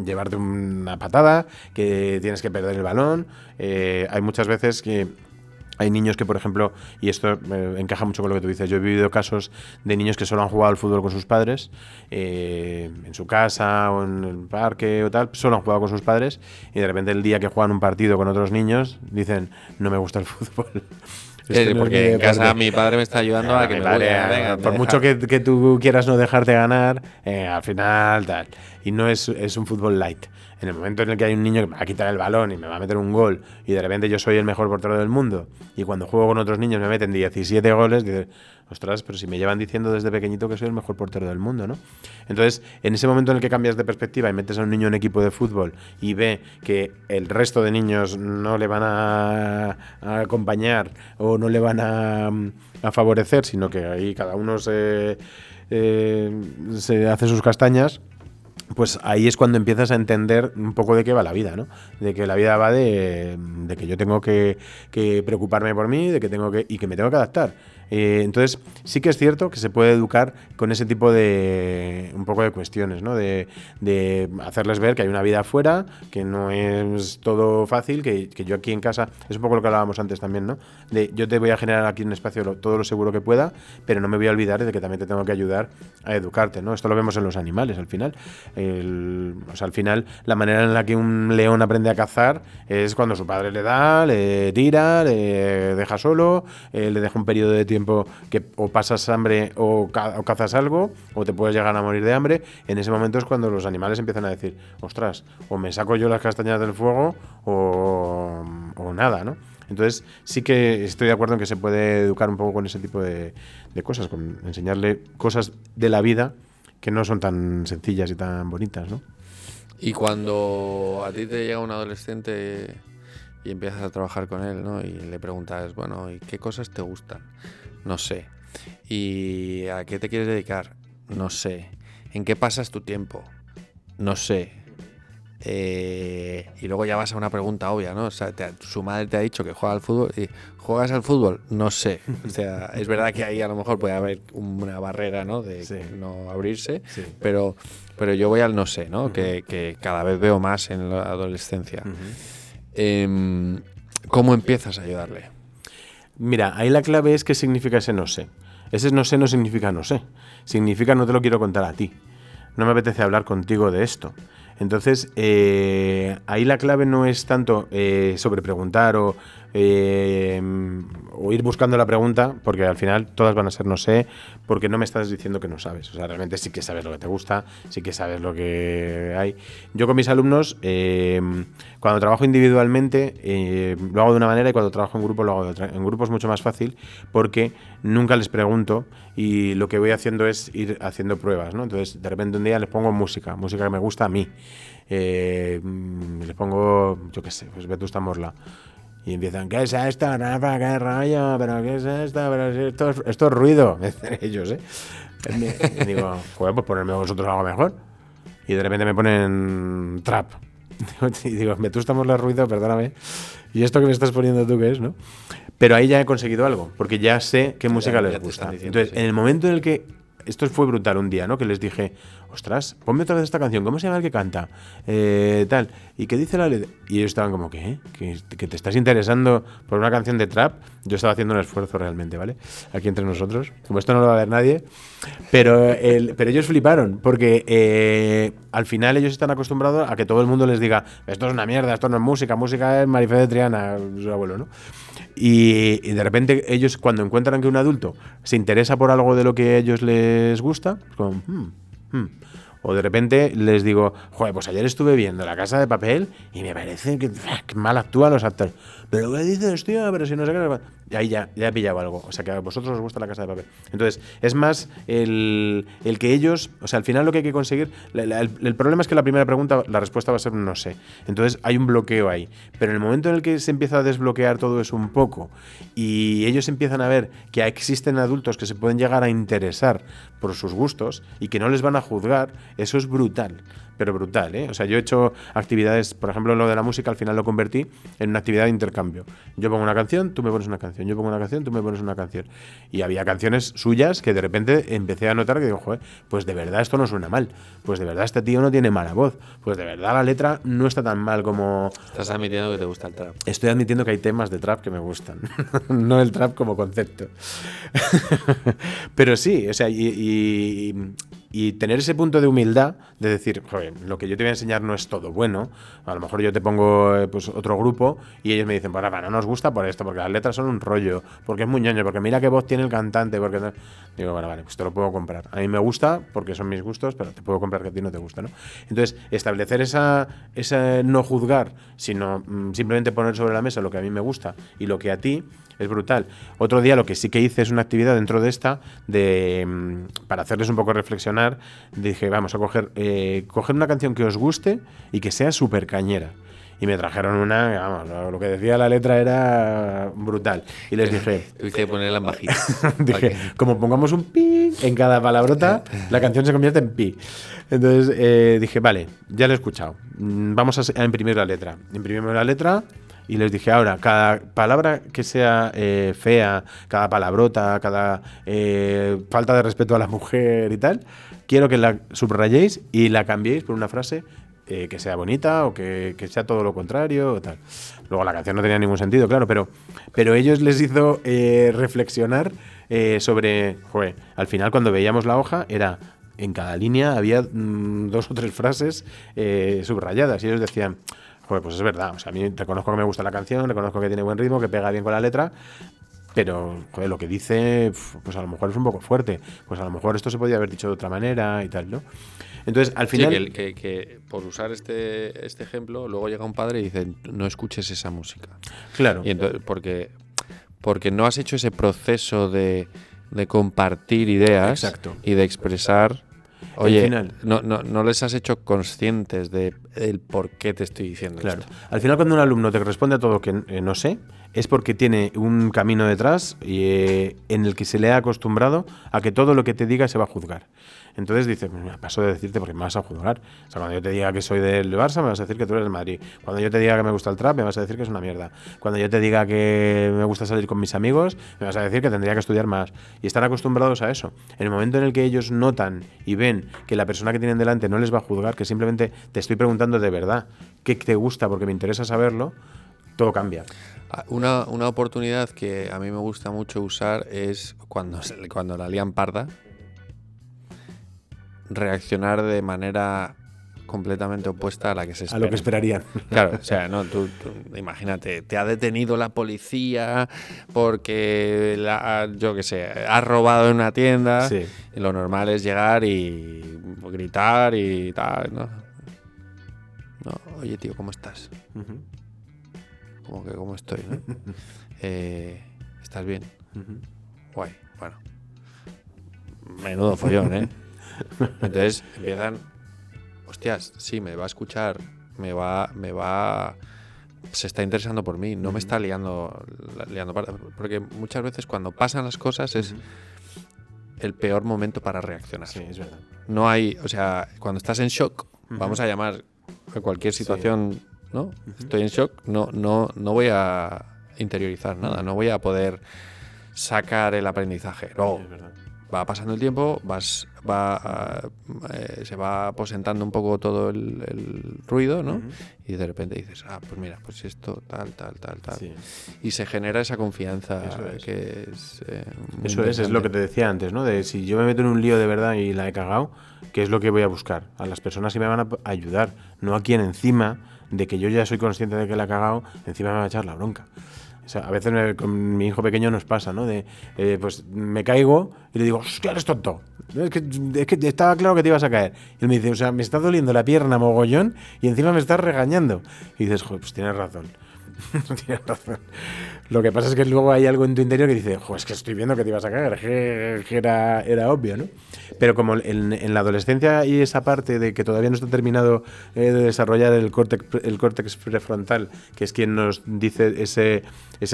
llevarte una patada, que tienes que perder el balón. Hay muchas veces que hay niños que, por ejemplo, y esto encaja mucho con lo que tú dices, yo he vivido casos de niños que solo han jugado al fútbol con sus padres, en su casa o en el parque o tal, solo han jugado con sus padres y de repente el día que juegan un partido con otros niños dicen, no me gusta el fútbol. Porque en casa mi padre me está ayudando a que me vaya. Por mucho que tú quieras no dejarte ganar, al final tal. Y no es un fútbol light. En el momento en el que hay un niño que me va a quitar el balón y me va a meter un gol y de repente yo soy el mejor portero del mundo y cuando juego con otros niños me meten 17 goles, dices, ostras, pero si me llevan diciendo desde pequeñito que soy el mejor portero del mundo, ¿no? Entonces, en ese momento en el que cambias de perspectiva y metes a un niño en equipo de fútbol y ve que el resto de niños no le van a acompañar o no le van a favorecer, sino que ahí cada uno se hace sus castañas, pues ahí es cuando empiezas a entender un poco de qué va la vida, ¿no? De que la vida va de que yo tengo que preocuparme por mí, de que y que me tengo que adaptar. Entonces, sí que es cierto que se puede educar con ese tipo de un poco de cuestiones, ¿no? De hacerles ver que hay una vida afuera, que no es todo fácil, que yo aquí en casa, es un poco lo que hablábamos antes también, ¿no? De yo te voy a generar aquí un espacio todo lo seguro que pueda, pero no me voy a olvidar de que también te tengo que ayudar a educarte, ¿no? Esto lo vemos en los animales al final. Al final, la manera en la que un león aprende a cazar es cuando su padre le da, le tira, le deja solo, le deja un periodo de tiempo que o pasas hambre o cazas algo o te puedes llegar a morir de hambre. En ese momento es cuando los animales empiezan a decir, ostras, o me saco yo las castañas del fuego o nada, ¿no? Entonces sí que estoy de acuerdo en que se puede educar un poco con ese tipo de cosas, con enseñarle cosas de la vida que no son tan sencillas y tan bonitas, ¿no? Y cuando a ti te llega un adolescente y empiezas a trabajar con él, ¿no? Y le preguntas, bueno, ¿y qué cosas te gustan? No sé. ¿Y a qué te quieres dedicar? No sé. ¿En qué pasas tu tiempo? No sé. Y luego ya vas a una pregunta obvia, ¿no? O sea, su madre te ha dicho que juega al fútbol y ¿juegas al fútbol? No sé. O sea, es verdad que ahí a lo mejor puede haber una barrera, ¿no? De no abrirse, pero yo voy al no sé, ¿no? Que cada vez veo más en la adolescencia. ¿Cómo empiezas a ayudarle? Mira, ahí la clave es qué significa ese no sé. Ese no sé no significa no sé. Significa no te lo quiero contar a ti. No me apetece hablar contigo de esto. Entonces, ahí la clave no es tanto sobre preguntar o o ir buscando la pregunta, porque al final todas van a ser no sé, porque no me estás diciendo que no sabes. O sea, realmente sí que sabes lo que te gusta, sí que sabes lo que hay. Yo con mis alumnos, cuando trabajo individualmente, lo hago de una manera, y cuando trabajo en grupo lo hago de otra. En grupo es mucho más fácil porque nunca les pregunto, y lo que voy haciendo es ir haciendo pruebas, ¿no? Entonces, de repente un día les pongo música que me gusta a mí. Les pongo, yo qué sé, pues Vetusta Morla. Y empiezan, ¿qué es esto, Rafa? ¿Qué rollo? ¿Pero qué es esto? Pero si esto es ruido, me dicen ellos, ¿eh? Y digo, joder, pues ponerme vosotros algo mejor. Y de repente me ponen trap. Y digo, Vetusta Morla ruido, perdóname. ¿Y esto que me estás poniendo tú qué es, no? Pero ahí ya he conseguido algo, porque ya sé qué música les gusta. Diciendo, entonces, en el momento en el que... Esto fue brutal un día, ¿no? Que les dije, ostras, ponme otra vez esta canción, ¿cómo se llama el que canta? Tal. ¿Y qué dice la letra? Y ellos estaban como, ¿qué? ¿Que te estás interesando por una canción de trap? Yo estaba haciendo un esfuerzo realmente, ¿vale? Aquí entre nosotros. Como esto no lo va a ver nadie. Pero ellos fliparon, porque al final ellos están acostumbrados a que todo el mundo les diga, esto es una mierda, esto no es música, música es Marifé de Triana, su abuelo, ¿no? Y de repente ellos, cuando encuentran que un adulto se interesa por algo de lo que a ellos les gusta, como, o de repente les digo, joder, pues ayer estuve viendo La Casa de Papel y me parece que mal actúan los actores. ¿Pero qué dices, tío? Pero si no sé qué... Y ahí ya he pillado algo. O sea, que a vosotros os gusta La Casa de Papel. Entonces, es más el que ellos... O sea, al final lo que hay que conseguir... El problema es que la primera pregunta, la respuesta va a ser un no sé. Entonces, hay un bloqueo ahí. Pero en el momento en el que se empieza a desbloquear todo eso un poco y ellos empiezan a ver que existen adultos que se pueden llegar a interesar por sus gustos y que no les van a juzgar, eso es brutal. Pero brutal, ¿eh? O sea, yo he hecho actividades, por ejemplo, lo de la música al final lo convertí en una actividad de intercambio. Yo pongo una canción, tú me pones una canción. Yo pongo una canción, tú me pones una canción. Y había canciones suyas que de repente empecé a notar que digo, joder, pues de verdad esto no suena mal. Pues de verdad este tío no tiene mala voz. Pues de verdad la letra no está tan mal como... Estás admitiendo que te gusta el trap. Estoy admitiendo que hay temas de trap que me gustan. No el trap como concepto. Pero sí, o sea, y tener ese punto de humildad de decir, joder, lo que yo te voy a enseñar no es todo bueno. A lo mejor yo te pongo pues otro grupo y ellos me dicen, pues no nos gusta por esto, porque las letras son un rollo, porque es muy ñoño, porque mira qué voz tiene el cantante, porque no... Digo, bueno, vale, pues te lo puedo comprar. A mí me gusta porque son mis gustos, pero te puedo comprar que a ti no te gusta, ¿no? Entonces, establecer esa no juzgar, sino simplemente poner sobre la mesa lo que a mí me gusta y lo que a ti, es brutal. Otro día lo que sí que hice es una actividad dentro de esta para hacerles un poco reflexionar. Dije, vamos a coger una canción que os guste y que sea súper cañera. Y me trajeron una, vamos, lo que decía la letra era brutal. Y les dije... Tuviste que ponerla en bajita. Dije, como pongamos un pi en cada palabrota, la canción se convierte en pi. Entonces dije, vale, ya lo he escuchado. Vamos a imprimir la letra. Imprimimos la letra... Y les dije, ahora, cada palabra que sea fea, cada palabrota, cada falta de respeto a la mujer y tal, quiero que la subrayéis y la cambiéis por una frase que sea bonita o que sea todo lo contrario o tal. Luego la canción no tenía ningún sentido, claro, pero ellos les hizo reflexionar sobre, joder, al final cuando veíamos la hoja era... En cada línea había 2 o 3 frases subrayadas y ellos decían... Joder, pues es verdad, o sea, a mí reconozco que me gusta la canción, reconozco que tiene buen ritmo, que pega bien con la letra, pero, joder, lo que dice, pues a lo mejor es un poco fuerte, pues a lo mejor esto se podía haber dicho de otra manera y tal, ¿no? Entonces, al final... Sí, que por usar este ejemplo, luego llega un padre y dice, no escuches esa música. Claro. Y entonces, porque no has hecho ese proceso de compartir ideas. Exacto. Y de expresar... Oye, final, no les has hecho conscientes del por qué te estoy diciendo claro. esto. Al final, cuando un alumno te responde a todo que no sé, es porque tiene un camino detrás en el que se le ha acostumbrado a que todo lo que te diga se va a juzgar. Entonces dice, me paso de decirte porque me vas a juzgar. O sea, cuando yo te diga que soy del Barça, me vas a decir que tú eres del Madrid. Cuando yo te diga que me gusta el trap, me vas a decir que es una mierda. Cuando yo te diga que me gusta salir con mis amigos, me vas a decir que tendría que estudiar más. Y están acostumbrados a eso. En el momento en el que ellos notan y ven que la persona que tienen delante no les va a juzgar, que simplemente te estoy preguntando de verdad qué te gusta porque me interesa saberlo, todo cambia. Una oportunidad que a mí me gusta mucho usar es cuando la lían parda, reaccionar de manera completamente opuesta a la que se espera. A lo que esperarían. Claro, o sea, no, tú imagínate, te ha detenido la policía porque, yo qué sé, has robado en una tienda. Sí. Y lo normal es llegar y gritar y tal, ¿no? No, oye, tío, ¿cómo estás? Uh-huh. Como que, ¿cómo estoy, no? ¿Estás bien? Uh-huh. Guay, bueno. Menudo follón, ¿eh? Entonces empiezan, hostias, sí, me va a escuchar, se está interesando por mí, no me está liando porque muchas veces cuando pasan las cosas es el peor momento para reaccionar. Sí, es verdad. No hay, o sea, cuando estás en shock, vamos a llamar a cualquier situación, ¿no? Estoy en shock, no voy a interiorizar nada, no voy a poder sacar el aprendizaje. Luego, Es verdad. va pasando el tiempo, se va aposentando un poco todo el ruido, ¿no? Y de repente dices, pues mira, pues esto, tal. Sí. Y se genera esa confianza. Eso es. Que es muy Eso es lo que te decía antes, ¿no? De si yo me meto en un lío de verdad y la he cagado, ¿qué es lo que voy a buscar? A las personas que me van a ayudar, no a quien encima de que yo ya soy consciente de que la he cagado, encima me va a echar la bronca. O sea, a veces con mi hijo pequeño nos pasa, ¿no? Pues me caigo y le digo, hostia, eres tonto. Es que estaba claro que te ibas a caer. Y él me dice, o sea, me está doliendo la pierna mogollón y encima me estás regañando. Y dices, joder, pues tienes razón. Tienes razón. Lo que pasa es que luego hay algo en tu interior que dice, joder, es que estoy viendo que te ibas a caer, que era obvio, ¿no? Pero como en la adolescencia y esa parte de que todavía no está terminado de desarrollar el córtex prefrontal, que es quien nos dice ese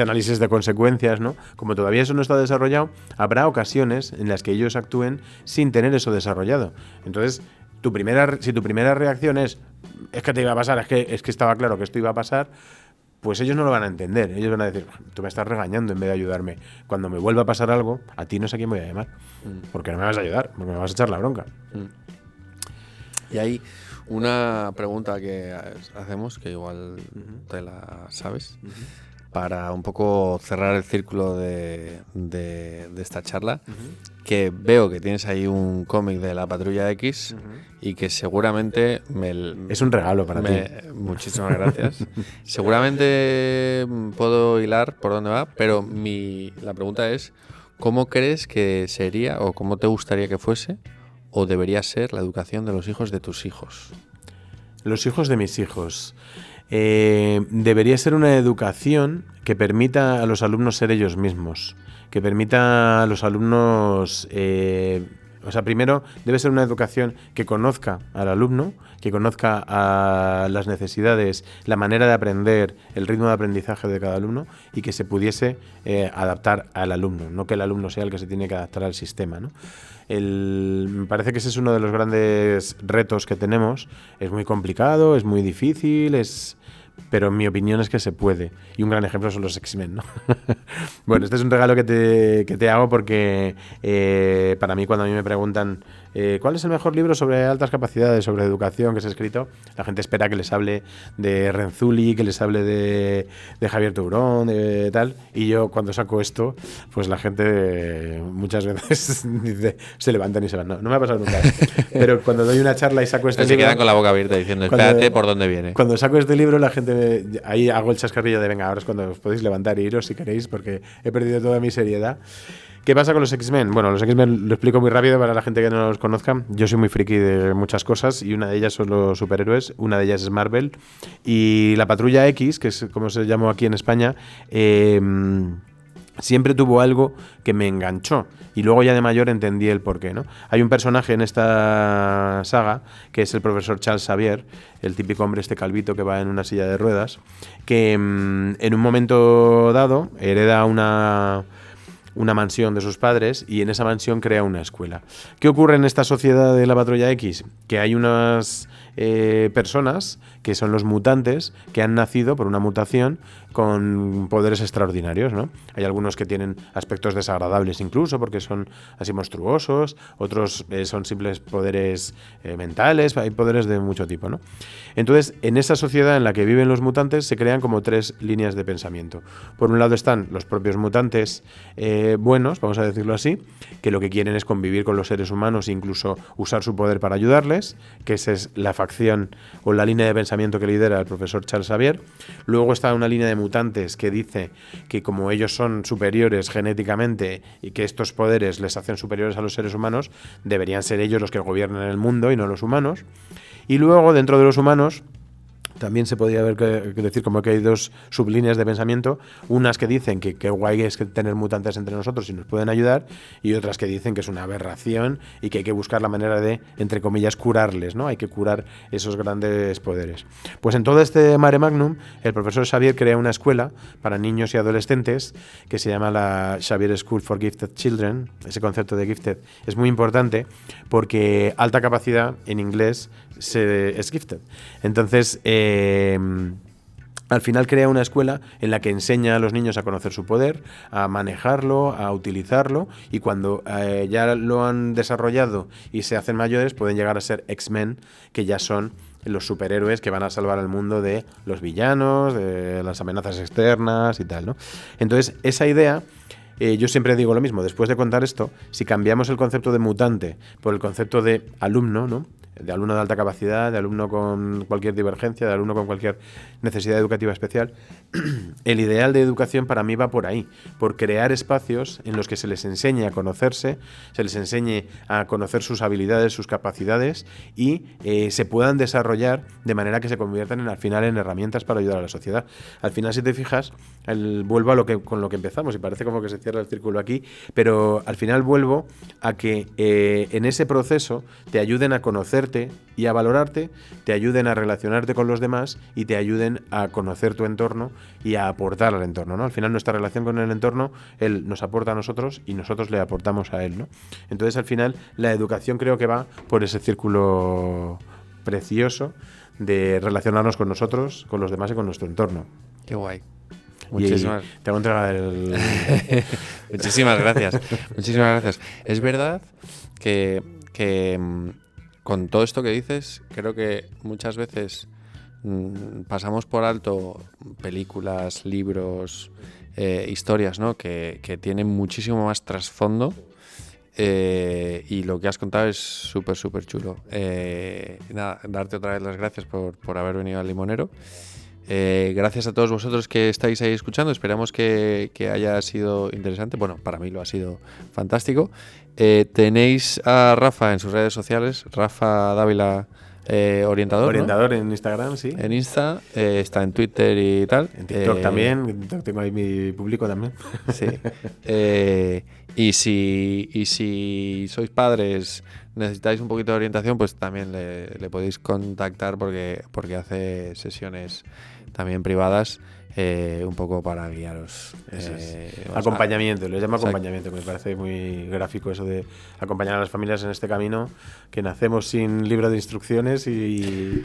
análisis de consecuencias, ¿no? Como todavía eso no está desarrollado, habrá ocasiones en las que ellos actúen sin tener eso desarrollado. Entonces, si tu primera reacción es que te iba a pasar, es que estaba claro que esto iba a pasar, pues ellos no lo van a entender. Ellos van a decir, tú me estás regañando en vez de ayudarme. Cuando me vuelva a pasar algo, a ti no sé a quién voy a llamar. Porque no me vas a ayudar, porque me vas a echar la bronca. Y hay una pregunta que hacemos, que igual te la sabes, para un poco cerrar el círculo de esta charla, que veo que tienes ahí un cómic de la Patrulla X y que seguramente es un regalo para ti. Muchísimas gracias. Seguramente puedo hilar por dónde va, pero la pregunta es, ¿cómo crees que sería o cómo te gustaría que fuese o debería ser la educación de los hijos de tus hijos? Los hijos de mis hijos. Debería ser una educación que permita a los alumnos ser ellos mismos, que permita a los alumnos, primero debe ser una educación que conozca al alumno, que conozca a las necesidades, la manera de aprender, el ritmo de aprendizaje de cada alumno y que se pudiese adaptar al alumno, no que el alumno sea el que se tiene que adaptar al sistema, ¿no? Me parece que ese es uno de los grandes retos que tenemos. Es muy complicado, es muy difícil, pero en mi opinión es que se puede. Y un gran ejemplo son los X-Men, ¿no? Bueno, este es un regalo que te hago porque para mí, cuando a mí me preguntan ¿cuál es el mejor libro sobre altas capacidades, sobre educación que se ha escrito? La gente espera que les hable de Renzulli, que les hable de Javier Tourón, de tal. Y yo cuando saco esto, pues la gente muchas veces dice, se levantan y se van. No me ha pasado nunca. Pero cuando doy una charla y saco este libro... Se quedan con la boca abierta diciendo, espérate por dónde viene. Cuando saco este libro, la gente... Ahí hago el chascarrillo de, venga, ahora es cuando os podéis levantar e iros si queréis, porque he perdido toda mi seriedad. ¿Qué pasa con los X-Men? Bueno, los X-Men lo explico muy rápido para la gente que no los conozca. Yo soy muy friki de muchas cosas y una de ellas son los superhéroes, una de ellas es Marvel. Y la Patrulla X, que es como se llamó aquí en España, siempre tuvo algo que me enganchó y luego ya de mayor entendí el porqué, ¿no? Hay un personaje en esta saga que es el profesor Charles Xavier, el típico hombre calvito que va en una silla de ruedas, que en un momento dado hereda una mansión de sus padres y en esa mansión crea una escuela. ¿Qué ocurre en esta sociedad de la Patrulla X? Que hay unas personas que son los mutantes que han nacido por una mutación con poderes extraordinarios, ¿no? Hay algunos que tienen aspectos desagradables incluso porque son así monstruosos, otros son simples poderes mentales, hay poderes de mucho tipo, ¿no? Entonces, en esa sociedad en la que viven los mutantes se crean como tres líneas de pensamiento. Por un lado están los propios mutantes buenos, vamos a decirlo así, que lo que quieren es convivir con los seres humanos e incluso usar su poder para ayudarles, que esa es la facción o la línea de pensamiento que lidera el profesor Charles Xavier. Luego está una línea de mutantes que dice que como ellos son superiores genéticamente y que estos poderes les hacen superiores a los seres humanos, deberían ser ellos los que gobiernen el mundo y no los humanos. Y luego, dentro de los humanos, también se podría decir como que hay dos sublíneas de pensamiento, unas que dicen que qué guay es que tener mutantes entre nosotros y nos pueden ayudar, y otras que dicen que es una aberración y que hay que buscar la manera de, entre comillas, curarles, ¿no? Hay que curar esos grandes poderes. Pues en todo este mare magnum, el profesor Xavier crea una escuela para niños y adolescentes que se llama la Xavier School for Gifted Children. Ese concepto de gifted es muy importante porque alta capacidad en inglés es gifted. Entonces, al final crea una escuela en la que enseña a los niños a conocer su poder, a manejarlo, a utilizarlo, y cuando ya lo han desarrollado y se hacen mayores, pueden llegar a ser X-Men, que ya son los superhéroes que van a salvar al mundo de los villanos, de las amenazas externas y tal, ¿no? Entonces, esa idea... yo siempre digo lo mismo, después de contar esto, si cambiamos el concepto de mutante por el concepto de alumno, ¿no? De alumno de alta capacidad, de alumno con cualquier divergencia, de alumno con cualquier necesidad educativa especial, el ideal de educación para mí va por ahí, por crear espacios en los que se les enseñe a conocerse, se les enseñe a conocer sus habilidades, sus capacidades y se puedan desarrollar de manera que se conviertan al final en herramientas para ayudar a la sociedad. Al final, si te fijas, vuelvo a con lo que empezamos y parece como que se cierra el círculo aquí, pero al final vuelvo a que en ese proceso te ayuden a conocerte y a valorarte, te ayuden a relacionarte con los demás y te ayuden a conocer tu entorno y a aportar al entorno, ¿no? Al final nuestra relación con el entorno, él nos aporta a nosotros y nosotros le aportamos a él, ¿no? Entonces al final la educación creo que va por ese círculo precioso de relacionarnos con nosotros, con los demás y con nuestro entorno. Qué guay. Muchísimas. Te voy a entregar el... Muchísimas gracias. Muchísimas gracias. Es verdad que con todo esto que dices, creo que muchas veces pasamos por alto películas, libros, historias, ¿no? que tienen muchísimo más trasfondo, y lo que has contado es súper, súper chulo. Nada, darte otra vez las gracias por haber venido al Limonero. Gracias a todos vosotros que estáis ahí escuchando. Esperamos que haya sido interesante. Bueno, para mí lo ha sido fantástico. Tenéis a Rafa en sus redes sociales, Rafa Dávila, orientador. Orientador, ¿no? En Instagram, sí. En Insta, está en Twitter y tal. En TikTok también, en TikTok tengo ahí mi público también. Sí. Y si sois padres, necesitáis un poquito de orientación, pues también le podéis contactar porque hace sesiones también privadas, un poco para guiaros. Acompañamiento, les llamo acompañamiento, que me parece muy gráfico eso de acompañar a las familias en este camino, que nacemos sin libro de instrucciones y...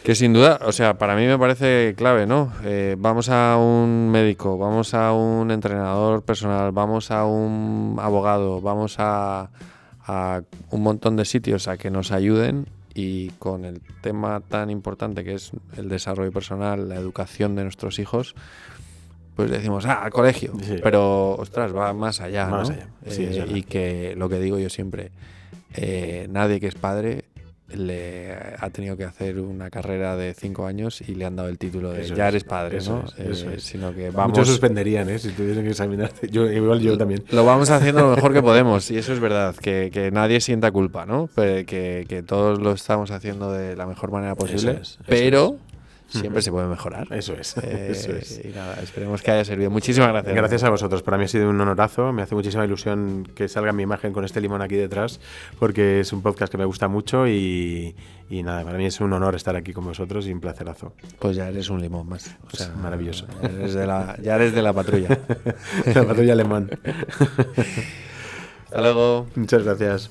Que sin duda, o sea, para mí me parece clave, ¿no? Vamos a un médico, vamos a un entrenador personal, vamos a un abogado, vamos a un montón de sitios a que nos ayuden, y con el tema tan importante que es el desarrollo personal, la educación de nuestros hijos, pues decimos, al colegio, sí. Pero, ostras, va más allá, más ¿no? allá. Sí, y que lo que digo yo siempre, nadie que es padre le ha tenido que hacer una carrera de 5 años y le han dado el título de ya eres padre, ¿no? Eso es. Sino que vamos... Muchos suspenderían, si tuviesen que examinarte. Yo también. Lo vamos haciendo lo mejor que podemos, y eso es verdad, que nadie sienta culpa, ¿no? Que todos lo estamos haciendo de la mejor manera posible, pero siempre se puede mejorar. Eso es. Y nada, esperemos que haya servido. Muchísimas gracias. Gracias a vosotros. Para mí ha sido un honorazo. Me hace muchísima ilusión que salga mi imagen con este limón aquí detrás, porque es un podcast que me gusta mucho y nada, para mí es un honor estar aquí con vosotros y un placerazo. Pues ya eres un limón más. O sea, maravilloso. Ya eres de la patrulla. La patrulla alemán. Hasta luego. Muchas gracias.